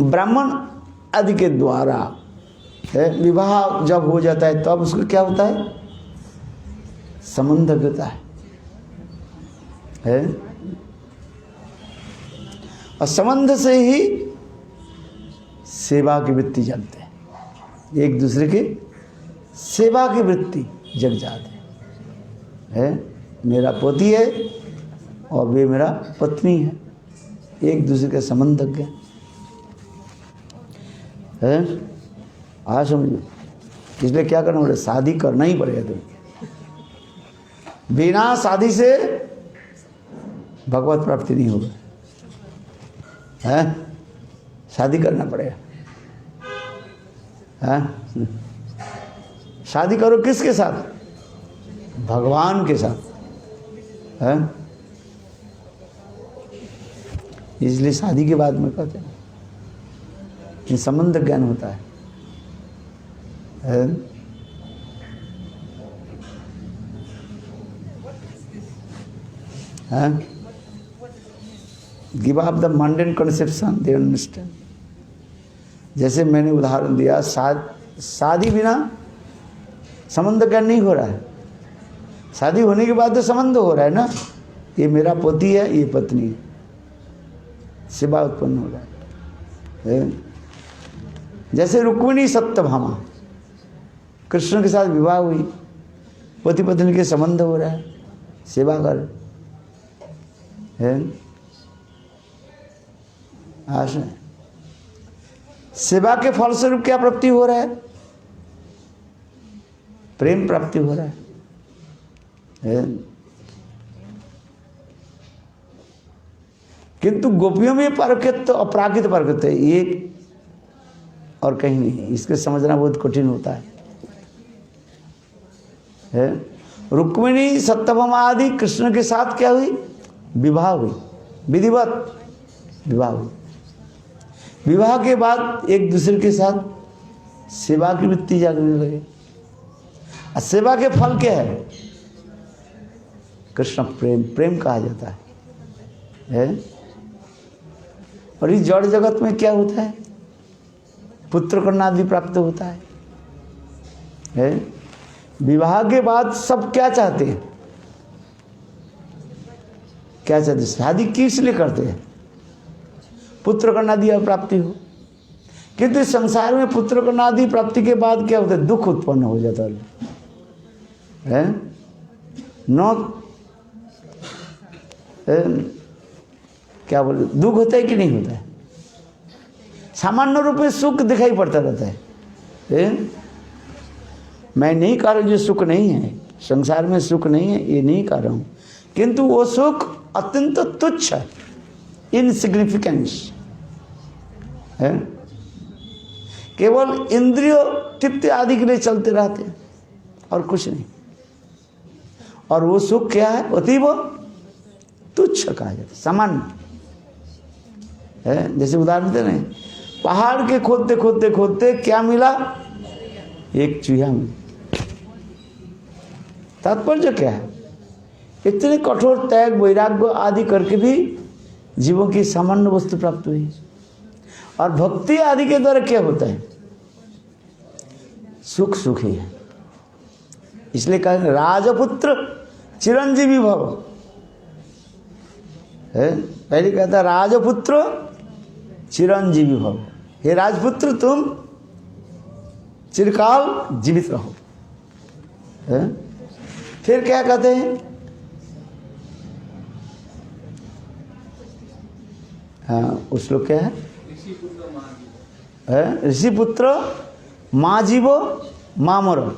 ब्राह्मण आदि के द्वारा विवाह जब हो जाता है तब उसको क्या होता है? संबंध होता है। और संबंध से ही सेवा की वृत्ति जगते हैं, एक दूसरे की सेवा की वृत्ति जग जाते हैं। मेरा पति है और वे मेरा पत्नी है, एक दूसरे के संबंधज्ञ है। आज समझो, इसलिए क्या करना पड़ेगा? शादी करना ही पड़ेगा। तुम्हें बिना शादी से भगवत प्राप्ति नहीं होगा, है? शादी करना पड़ेगा। है? शादी करो किसके साथ? भगवान के साथ, है? इसलिए शादी के बाद में कहते हैं कि संबंध ज्ञान होता है। Give up the mundane conception, they understand. जैसे मैंने उदाहरण दिया, शादी बिना संबंध ज्ञान नहीं हो रहा है। शादी होने के बाद तो संबंध हो रहा है ना, ये मेरा पति है, ये पत्नी है, सेवा उत्पन्न हो रहा है। जैसे रुक्मिणी सत्यभामा, कृष्ण के साथ विवाह हुई, पति पत्नी के संबंध हो रहा है, सेवा कर है। आशा सेवा के फलस्वरूप क्या प्राप्ति हो रहा है? प्रेम प्राप्ति हो रहा है। किंतु गोपियों में पारकत्व अपराकित पारकत्व है, ये और कहीं नहीं। इसके समझना बहुत कठिन होता है। रुक्मिणी सत्यभामा आदि कृष्ण के साथ क्या हुई? विवाह हुई, विधिवत विवाह हुई। विवाह के बाद एक दूसरे के साथ सेवा की वृत्ति जागने लगे। और सेवा के फल क्या है? कृष्ण प्रेम, प्रेम कहा जाता है। और इस जड़ जगत में क्या होता है? पुत्र कन्यादि प्राप्त होता है। विवाह के बाद सब क्या चाहते हैं? क्या चाहते हैं? शादी किस लिए करते हैं? पुत्र कन्यादि प्राप्ति हो। किंतु संसार में पुत्र कन्यादि प्राप्ति के बाद क्या होता है? दुख उत्पन्न हो जाता है। क्या बोले, दुख होता है कि नहीं होता है? सामान्य रूप में सुख दिखाई पड़ता रहता है। मैं नहीं कह रहा जो सुख नहीं है, संसार में सुख नहीं है, ये नहीं कह रहा हूं, किंतु वो सुख अत्यंत तुच्छ है, इनसिग्निफिकेंस है। केवल इंद्रिय तृप्ति आदि के लिए चलते रहते हैं और कुछ नहीं। और वो सुख क्या है? अतीव तुच्छ कहा जाता, सामान्य है। जैसे उदाहरण दे रहे हैं, पहाड़ के खोदते खोदते खोदते क्या मिला? एक चूहा मिला। तात्पर्य क्या है? इतने कठोर त्याग वैराग्य आदि करके भी जीवों की सामान्य वस्तु प्राप्त हुई। और भक्ति आदि के द्वारा क्या होता है? सुख सुख ही है। इसलिए कहा राजपुत्र चिरंजीवी भव है। पहले कहता राजपुत्र चिरंजीवी भव, हे राजपुत्र तुम चिरकाल जीवित रहो है? फिर क्या कहते हैं? हाँ, उस लोग क्या है? ऋषि पुत्र माँ जीवो माँ मरो।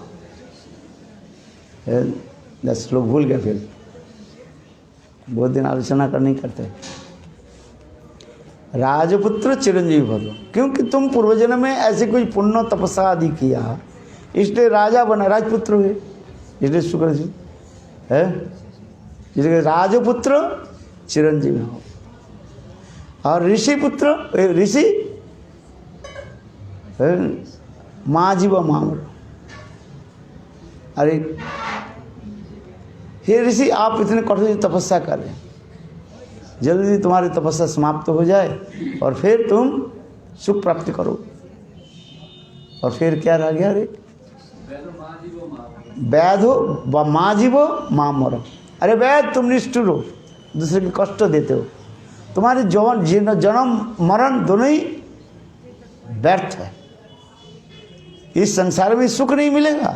10 लोग भूल गए, फिर बहुत दिन आलोचना कर नहीं करते। राजपुत्र चिरंजीवी भव, क्योंकि तुम पूर्वजन्म में ऐसे कोई पुण्य तपस्या आदि किया, इसलिए राजा बना, राजपुत्र हुए, इसलिए शुक्र जी है। इसलिए राजपुत्र चिरंजीवी हो। और ऋषि पुत्र ऋषि माँ जीव माँ मरो। अरे हे ऋषि, आप इतने कठोर तपस्या कर रहे हैं, जल्दी तुम्हारी तपस्या समाप्त हो जाए और फिर तुम सुख प्राप्ति करो। और फिर क्या रह गया? अरे वैध हो माँ जीवो माँ मरो। अरे वैद, तुम निष्ठुर हो, दूसरे के कष्ट देते हो, तुम्हारे जन्म मरण दोनों ही व्यर्थ है। इस संसार में सुख नहीं मिलेगा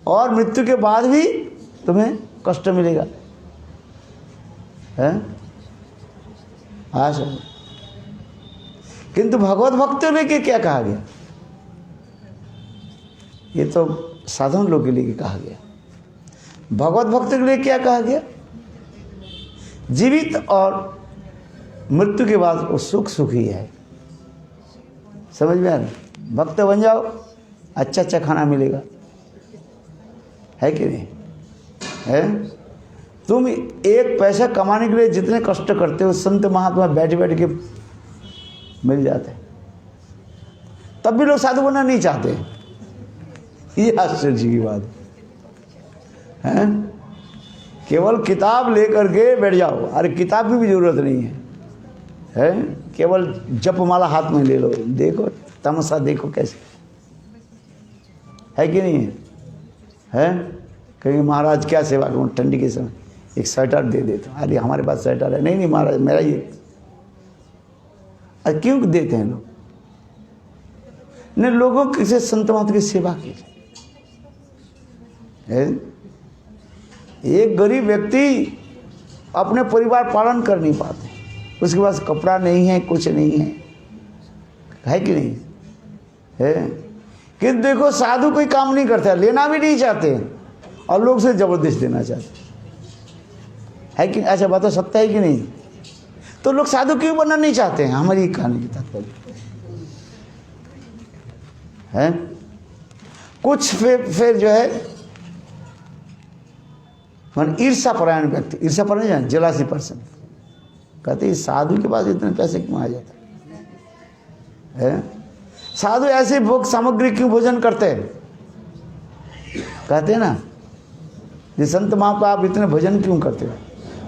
और मृत्यु के बाद भी तुम्हें कष्ट मिलेगा है? सर, किंतु भगवत भक्तों के लिए क्या कहा गया? ये तो साधारण लोग के लिए कहा गया। भगवत भक्तों के लिए क्या कहा गया? जीवित और मृत्यु के बाद वो सुख सुख ही है। समझ में आ रहा? भक्त बन जाओ, अच्छा अच्छा खाना मिलेगा, है कि नहीं है? तुम एक पैसा कमाने के लिए जितने कष्ट करते हो, संत महात्मा बैठ बैठ के मिल जाते, तब भी लोग साधु बनना नहीं चाहते। ये आश्चर्य की बात है। केवल किताब लेकर के बैठ जाओ, अरे किताब की भी जरूरत नहीं है, केवल जपमाला हाथ में ले लो, देखो तमसा, देखो कैसे है कि नहीं है? कहीं महाराज क्या सेवा करूँ, ठंडी के समय एक स्वेटर दे देते हो। अरे हमारे पास स्वेटर है, नहीं नहीं महाराज मेरा ये। अरे क्यों देते हैं लोग? ने लोगों किसी संत महात्मा की सेवा की है। एक गरीब व्यक्ति अपने परिवार पालन कर नहीं पाते, उसके पास कपड़ा नहीं है, कुछ नहीं है कि नहीं है? कि देखो साधु कोई काम नहीं करता, लेना भी नहीं चाहते और लोग से जबरदस्त देना चाहते है कि? अच्छा बात तो सत्य है कि नहीं? तो लोग साधु क्यों बनना नहीं चाहते हैं? हमारी कहानी की तात्पर्य है। कुछ फिर जो है मन ईर्षा परायण व्यक्ति, ईर्षा परायण जाए, जेलासी पर्सन, कहते साधु के पास इतने पैसे क्यों आ जाता है? साधु ऐसे भोग सामग्री क्यों भोजन करते हैं? कहते हैं ना, ये संत महात्मा आप इतने भोजन क्यों करते हो?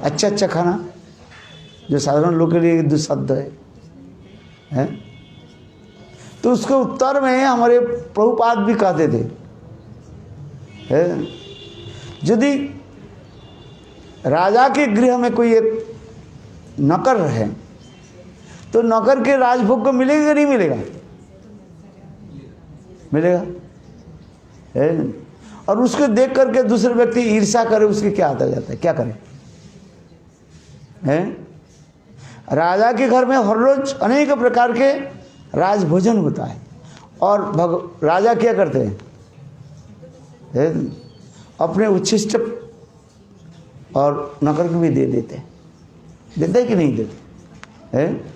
अच्छा अच्छा खाना जो साधारण लोग के लिए दुस्साध्य है? तो उसके उत्तर में हमारे प्रभुपाद भी कहते थे, यदि राजा के गृह में कोई एक नौकर है तो नौकर के राजभोग को मिलेगा कि नहीं मिलेगा? मिलेगा है? और उसको देख करके दूसरे व्यक्ति ईर्ष्या करे, उसके क्या आता जाता है? क्या करे है? राजा के घर में हर रोज अनेक प्रकार के राजभोजन होता है और राजा क्या करते हैं? अपने उच्छिष्ट और नौकर को भी दे देते हैं। देते हैं कि नहीं देते हैं?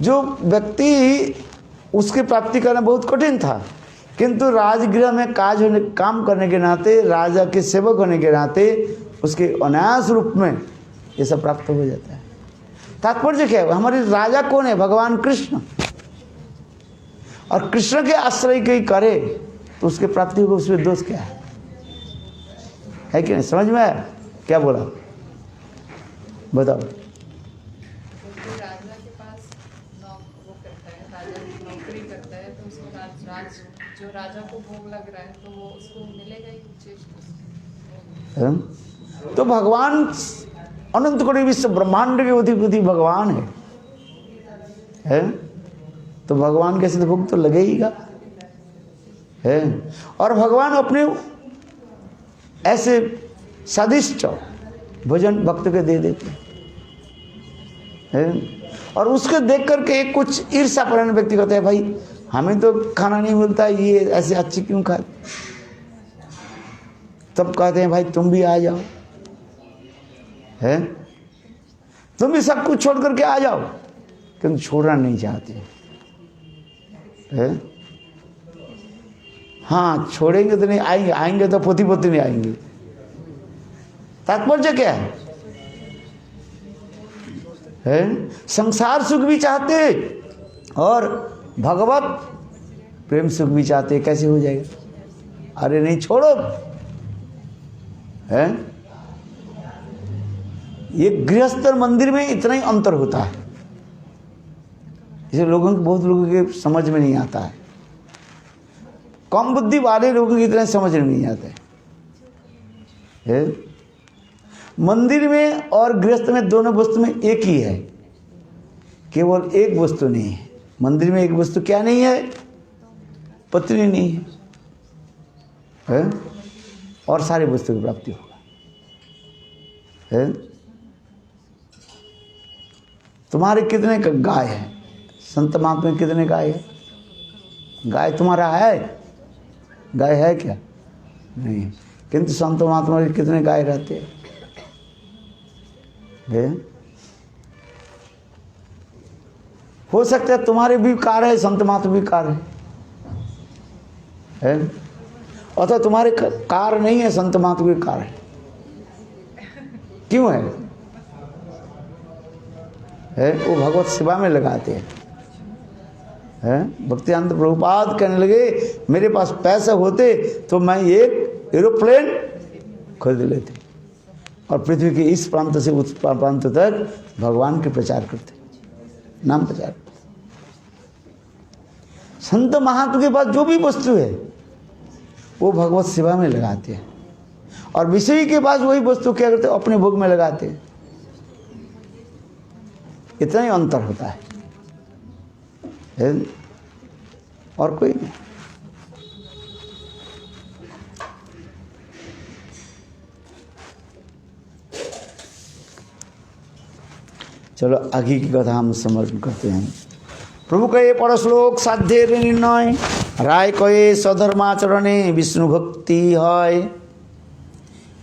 जो व्यक्ति उसकी प्राप्ति करना बहुत कठिन था, किंतु राजगृह में काम करने के नाते, राजा के सेवक होने के नाते उसके अनायास रूप में ये सब प्राप्त हो जाता है। तात्पर्य क्या है, हमारे राजा कौन है? भगवान कृष्ण। और कृष्ण के आश्रय कोई करे तो उसके प्राप्ति को, उसमें दोष क्या है कि नहीं? समझ में आया क्या बोला? बताओ। राजा के पास वो करता है, राजा नौकरी करता है तो उसको जो राजा को भोग लग रहा है तो वो उसको मिलेगा ही चेष्ट। तो भगवान अनंत कोटि विश्व ब्रह्मांड के अधिपति भगवान है? तो भगवान के सिद्ध भोग तो लगेगा है। और भगवान अपने ऐसे स्वादिष्ट भोजन भक्त के दे देते हैं। और उसके देख करके एक कुछ ईर्ष्यापरायण व्यक्ति कहते हैं, भाई हमें तो खाना नहीं मिलता, ये ऐसे अच्छे क्यों खाते? तब कहते हैं भाई तुम भी आ जाओ, है तुम भी सब कुछ छोड़ करके आ जाओ, किंतु छोड़ना नहीं चाहते है। हाँ छोड़ेंगे तो नहीं आएंगे, आएंगे तो पोती पोती नहीं आएंगे। तात्पर्य क्या है? संसार सुख भी चाहते और भगवत प्रेम सुख भी चाहते। कैसे हो जाएगा? अरे नहीं छोड़ो है। ये गृहस्थ मंदिर में इतना ही अंतर होता है, इसे लोगों को, बहुत लोगों के समझ में नहीं आता है। कम बुद्धि वाले लोगों की इतना समझ में नहीं आता है। मंदिर में और गृहस्थ में दोनों वस्तु में एक ही है, केवल एक वस्तु नहीं है। मंदिर में एक वस्तु क्या नहीं है? पत्नी नहीं है, और सारी वस्तु की प्राप्ति होगा है। तुम्हारे कितने गाय है? संत महात्मा में कितने गाय है? गाय तुम्हारा है? गाय है क्या? नहीं। किंतु संत महात्मा में कितने गाय रहते हैं? हो सकता है तुम्हारे भी कार है, संत महात्मा भी कार है? अतः तुम्हारे कार नहीं है, संत महात्मा की कार है। क्यों है? वो भगवत सेवा में लगाते हैं। भक्तिवेदांत प्रभुपाद कहने लगे, मेरे पास पैसे होते तो मैं एक एरोप्लेन खरीद लेते और पृथ्वी के इस प्रांत से उस प्रांत तक भगवान के प्रचार करते, नाम प्रचार। संत महात्मा के पास जो भी वस्तु है वो भगवत सेवा में लगाते हैं, और विषयी के पास वही वस्तु क्या करते हैं? अपने भोग में लगाते हैं। इतना ही अंतर होता है, और कोई नहीं। चलो आगे की कथा हम समर्पण करते हैं। प्रभु कहे पर श्लोक साध्य निर्णय, राय कहे स्वधर्माचरणे विष्णु भक्ति है।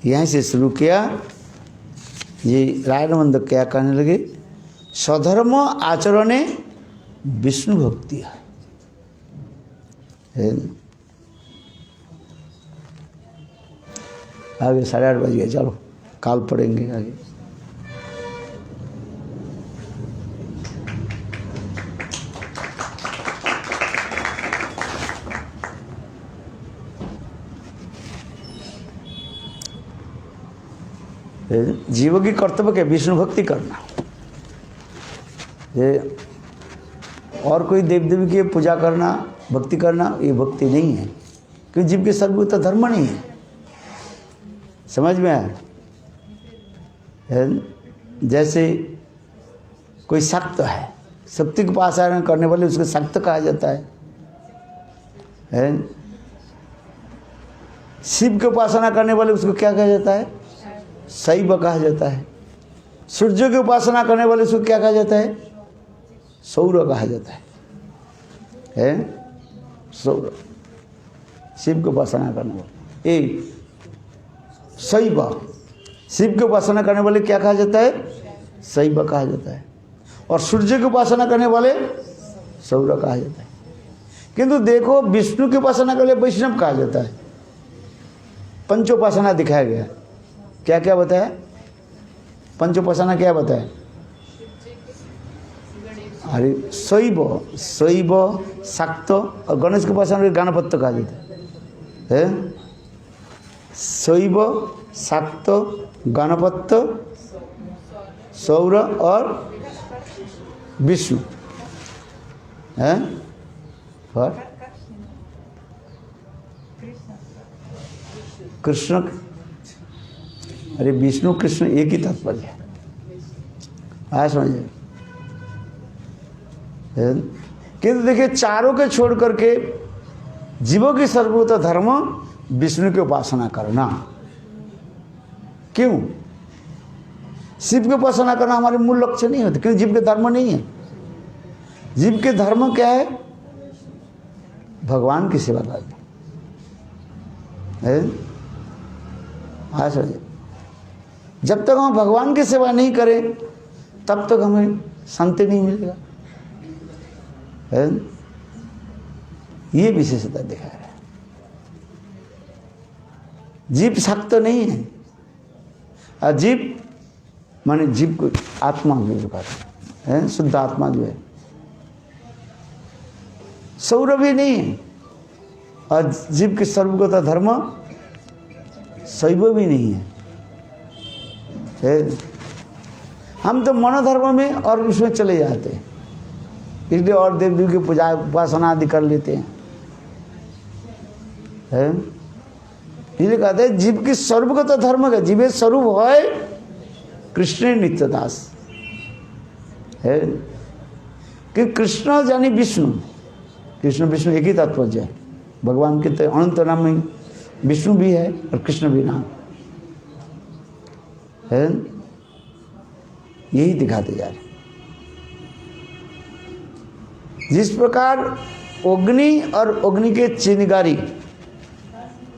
यहीं से शुरू किया। ये रायनंद क्या कहने लगे? स्वधर्म आचरणे विष्णु भक्ति है। आगे 8:30 बज गए, चलो काल पढ़ेंगे आगे। जीव की कर्तव्य के विष्णु भक्ति करना। ये और कोई देव देवी की पूजा करना, भक्ति करना, ये भक्ति नहीं है, क्योंकि जीव के सर्वभूत धर्म नहीं है। समझ में आया? जैसे कोई शक्त है, शक्ति के पास आचरण करने वाले उसको शक्त कहा जाता है। शिव की उपासना करने वाले उसको क्या कहा जाता है? शैव कहा जाता है। सूर्य की उपासना करने वाले उसको क्या कहा जाता है? सौर कहा जाता है। सौर। शिव की उपासना करने वाले एक शैव, शिव की उपासना करने वाले क्या कहा जाता है? शैव कहा जाता है। और सूर्य की उपासना करने वाले सौर कहा जाता है। किंतु देखो विष्णु की उपासना करने वाले वैष्णव कहा जाता है। पंचोपासना दिखाया गया। क्या क्या बताया? पंचोपासना क्या बताया? अरे शैव, शैव, शाक्त और गणेश के उपासना गणपत्य कहा जाता है। शैव, शाक्त, गणपत्य, सौर और विष्णु है। और कृष्ण, अरे विष्णु कृष्ण एक ही तात्पर्य है, आया समझिए। किंतु देखिए चारों के छोड़ करके जीवों की सर्वोत्तम धर्म विष्णु की उपासना करना। क्यों? शिव की उपासना करना हमारे मूल लक्ष्य नहीं होता, क्योंकि जीव के धर्म नहीं है। जीव के धर्म क्या है? भगवान की सेवा करना है। हाँ सर, जब तक हम भगवान की सेवा नहीं करें तब तक हमें शांति नहीं मिलेगा है। ये विशेषता दिखा रहा है। जीव शक्त नहीं है, अजीब माने जीव को आत्मा जो कहते हैं, शुद्ध आत्मा जो है। सौर भी नहीं है और जीव की सर्वगत धर्म शैव भी नहीं है। हम तो मनोधर्म में और उसमें चले जाते हैं, इसलिए और देव देवी की पूजा उपासना आदि कर लेते हैं। इसलिए कहते हैं जीव की सर्वगत धर्म का जीवे स्वरूप है कृष्ण नित्यदास है। कि कृष्ण यानी विष्णु, कृष्ण विष्णु एक ही तात्पर्य है। भगवान के तो अनंत नाम में विष्णु भी है और कृष्ण भी नाम है। यही दिखाते जा रहे। जिस प्रकार अग्नि और अग्नि के चिंगारी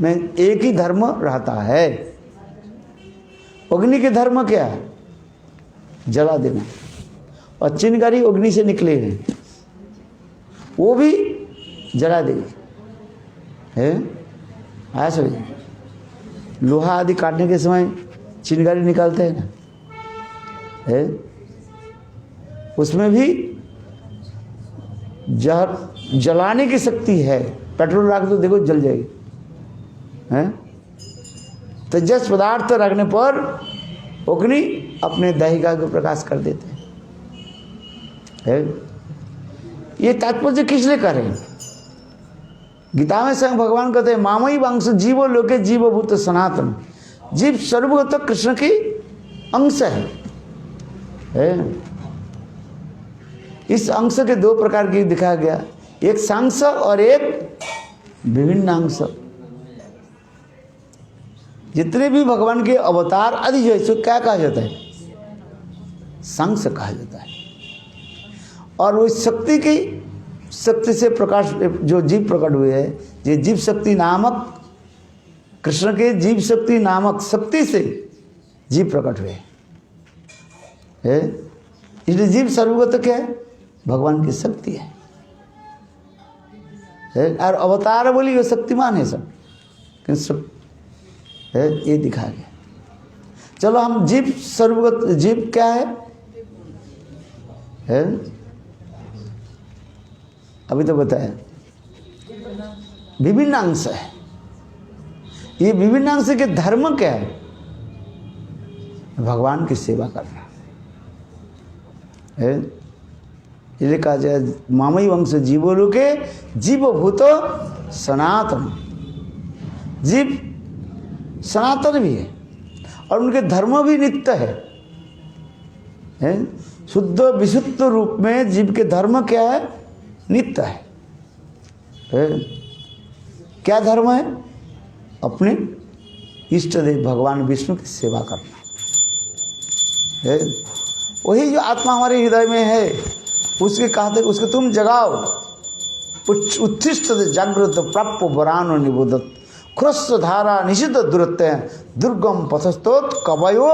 में एक ही धर्म रहता है। अग्नि के धर्म क्या है? जला देना, और चिंगारी अग्नि से निकले हैं वो भी जला देगी है। ऐसा लोहा आदि काटने के समय चिंगारी निकालते हैं ना है, उसमें भी जहर जलाने की शक्ति है। पेट्रोल रख दो देखो जल जाएगी है। तेजस पदार्थ रखने पर अग्नि अपने दाहिका को प्रकाश कर देते हैं। ये तात्पर्य किस लिए करें? गीता में स्वयं भगवान कहते हैं मामई वंश जीवो लोके जीवभूत सनातन। जीव सर्वगत कृष्ण की अंश है। इस अंश के दो प्रकार की दिखाया गया, एक सांस और एक विभिन्न अंश। जितने भी भगवान के अवतार आदि जो है क्या कहा जाता है? सांस कहा जाता है। और वो शक्ति की शक्ति से प्रकाश जो जीव प्रकट हुए है, ये जीव शक्ति नामक कृष्ण के जीव शक्ति नामक शक्ति से जीव प्रकट हुए है। इसलिए जीव सर्वगत क्या है? भगवान की शक्ति है। और अवतार बोली वो शक्तिमान है सब है, ये दिखा गया। चलो हम जीव सर्वगत, जीव क्या है? अभी तो बताया विभिन्न अंश है। ये विभिन्न अंश के धर्म क्या है? भगवान की सेवा करना है। इसलिए कहा जाए मामई वंश जीवो लोके जीवभूत सनातन। जीव सनातन भी है और उनके धर्म भी नित्य है। शुद्ध विशुद्ध रूप में जीव के धर्म क्या है? नित्य है। क्या धर्म है? अपने इष्ट देव भगवान विष्णु की सेवा करना है। वही जो आत्मा हमारे हृदय में है उसके कहते उसके तुम जगाओ। उत्तिष्ठ जागृत प्राप्य वरानो निबोधत ख्रस्व धारा निषिद्ध दुरत्य दुर्गम पथस्तोत कवयो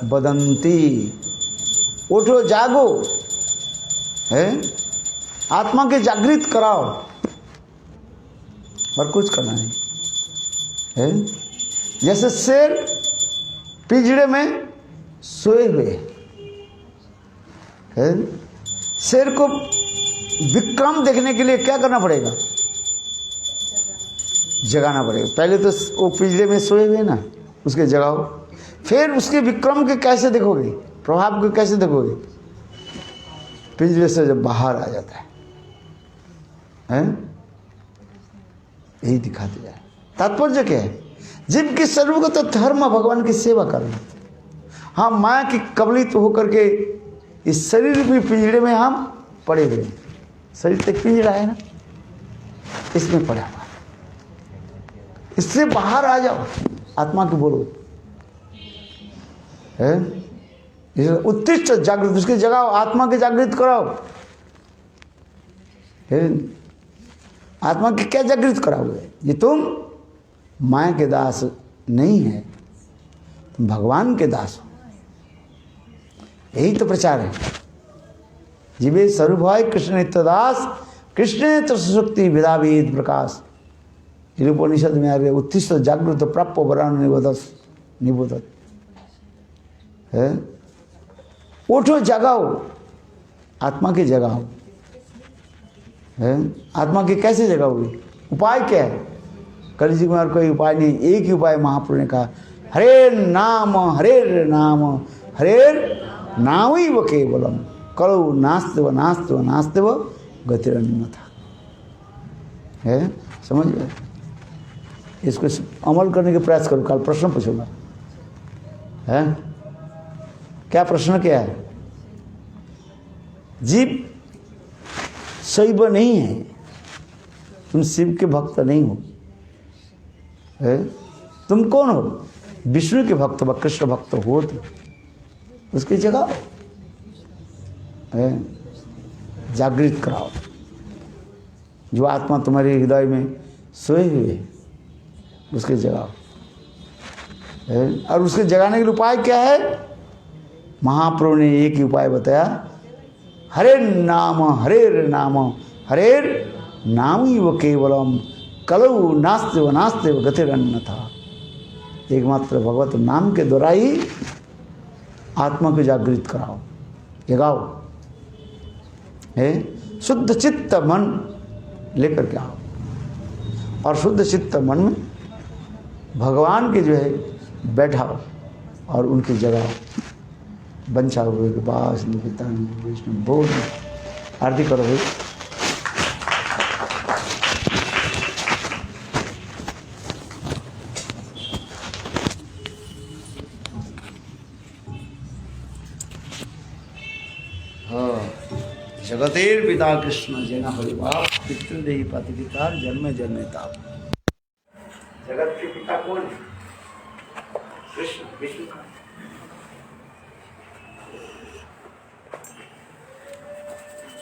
बदंती। उठो जागो है, आत्मा के जागृत कराओ और कुछ करना नहीं है। जैसे शेर पिंजड़े में सोए हुए हैं। शेर को विक्रम देखने के लिए क्या करना पड़ेगा? जगाना पड़ेगा। पहले तो वो पिंजड़े में सोए हुए ना, उसके जगाओ, फिर उसके विक्रम के कैसे देखोगे, प्रभाव को कैसे देखोगे? पिंजरे से जब बाहर आ जाता है, यही दिखाते जाए। तात्पर्य क्या है? जीव की सर्वगत धर्म भगवान की सेवा करना। हाँ, माया की कबलित होकर के इस शरीर में पिंजड़े में हम पड़े हुए हैं। शरीर तक पिंजड़ा है ना, इसमें पड़ा हुआ, इससे बाहर आ जाओ, आत्मा की बोलो है। उत्कृष्ट जागृत, उसकी जगाओ, आत्मा के जागृत कराओ। आत्मा की क्या जागृत कराओगे? ये तुम माया के दास नहीं है, तुम भगवान के दास हो। यही तो प्रचार है। जीवे सर्वभाय कृष्ण नित्यदास, कृष्ण सुशक्ति विदावेद प्रकाश। उपनिषद में आ रहे उत्तिष्ठ जागृत प्राप्य वरान निबोधत है। उठो, जगाओ, आत्मा की जगाओ है। आत्मा की कैसे जगाओगे? उपाय क्या है? कलयुग में और कोई उपाय नहीं, एक ही उपाय महापुरुष ने कहा, हरे नाम नाम ही वो केवलम करो नास्तिव नास्तिव नास्तिव गतिरन्यथा है। समझ गए? इसको अमल करने के प्रयास करो। कल प्रश्न पूछूंगा है। क्या प्रश्न क्या है? जीव शैव नहीं है, तुम शिव के भक्त नहीं हो है। तुम कौन हो? विष्णु के भक्त व कृष्ण भक्त हो। तुम उसकी जगह है, जागृत कराओ। जो आत्मा तुम्हारे हृदय में सोए हुए है, उसके जगाओ है। और उसके जगाने के लिए उपाय क्या है? महाप्रभु ने एक ही उपाय बताया, हरेर नाम ही वो केवलम कलौ नास्तिव नास्तिव गतिरन्यथा। एकमात्र भगवत नाम के द्वारा ही आत्मा को जागृत कराओ, जगाओ है। शुद्ध चित्त मन लेकर के आओ, और शुद्ध चित्त मन में भगवान के जो है बैठाओ और उनकी जगाओ। बंचा हुए के पास विष्णु बोल आरती करो भाई। जगतेर पिता कृष्ण जना हरिवास पितृदेही पति पिता जन्म जन्मेता। जगत के पिता कौन है? कृष्ण, विष्णु का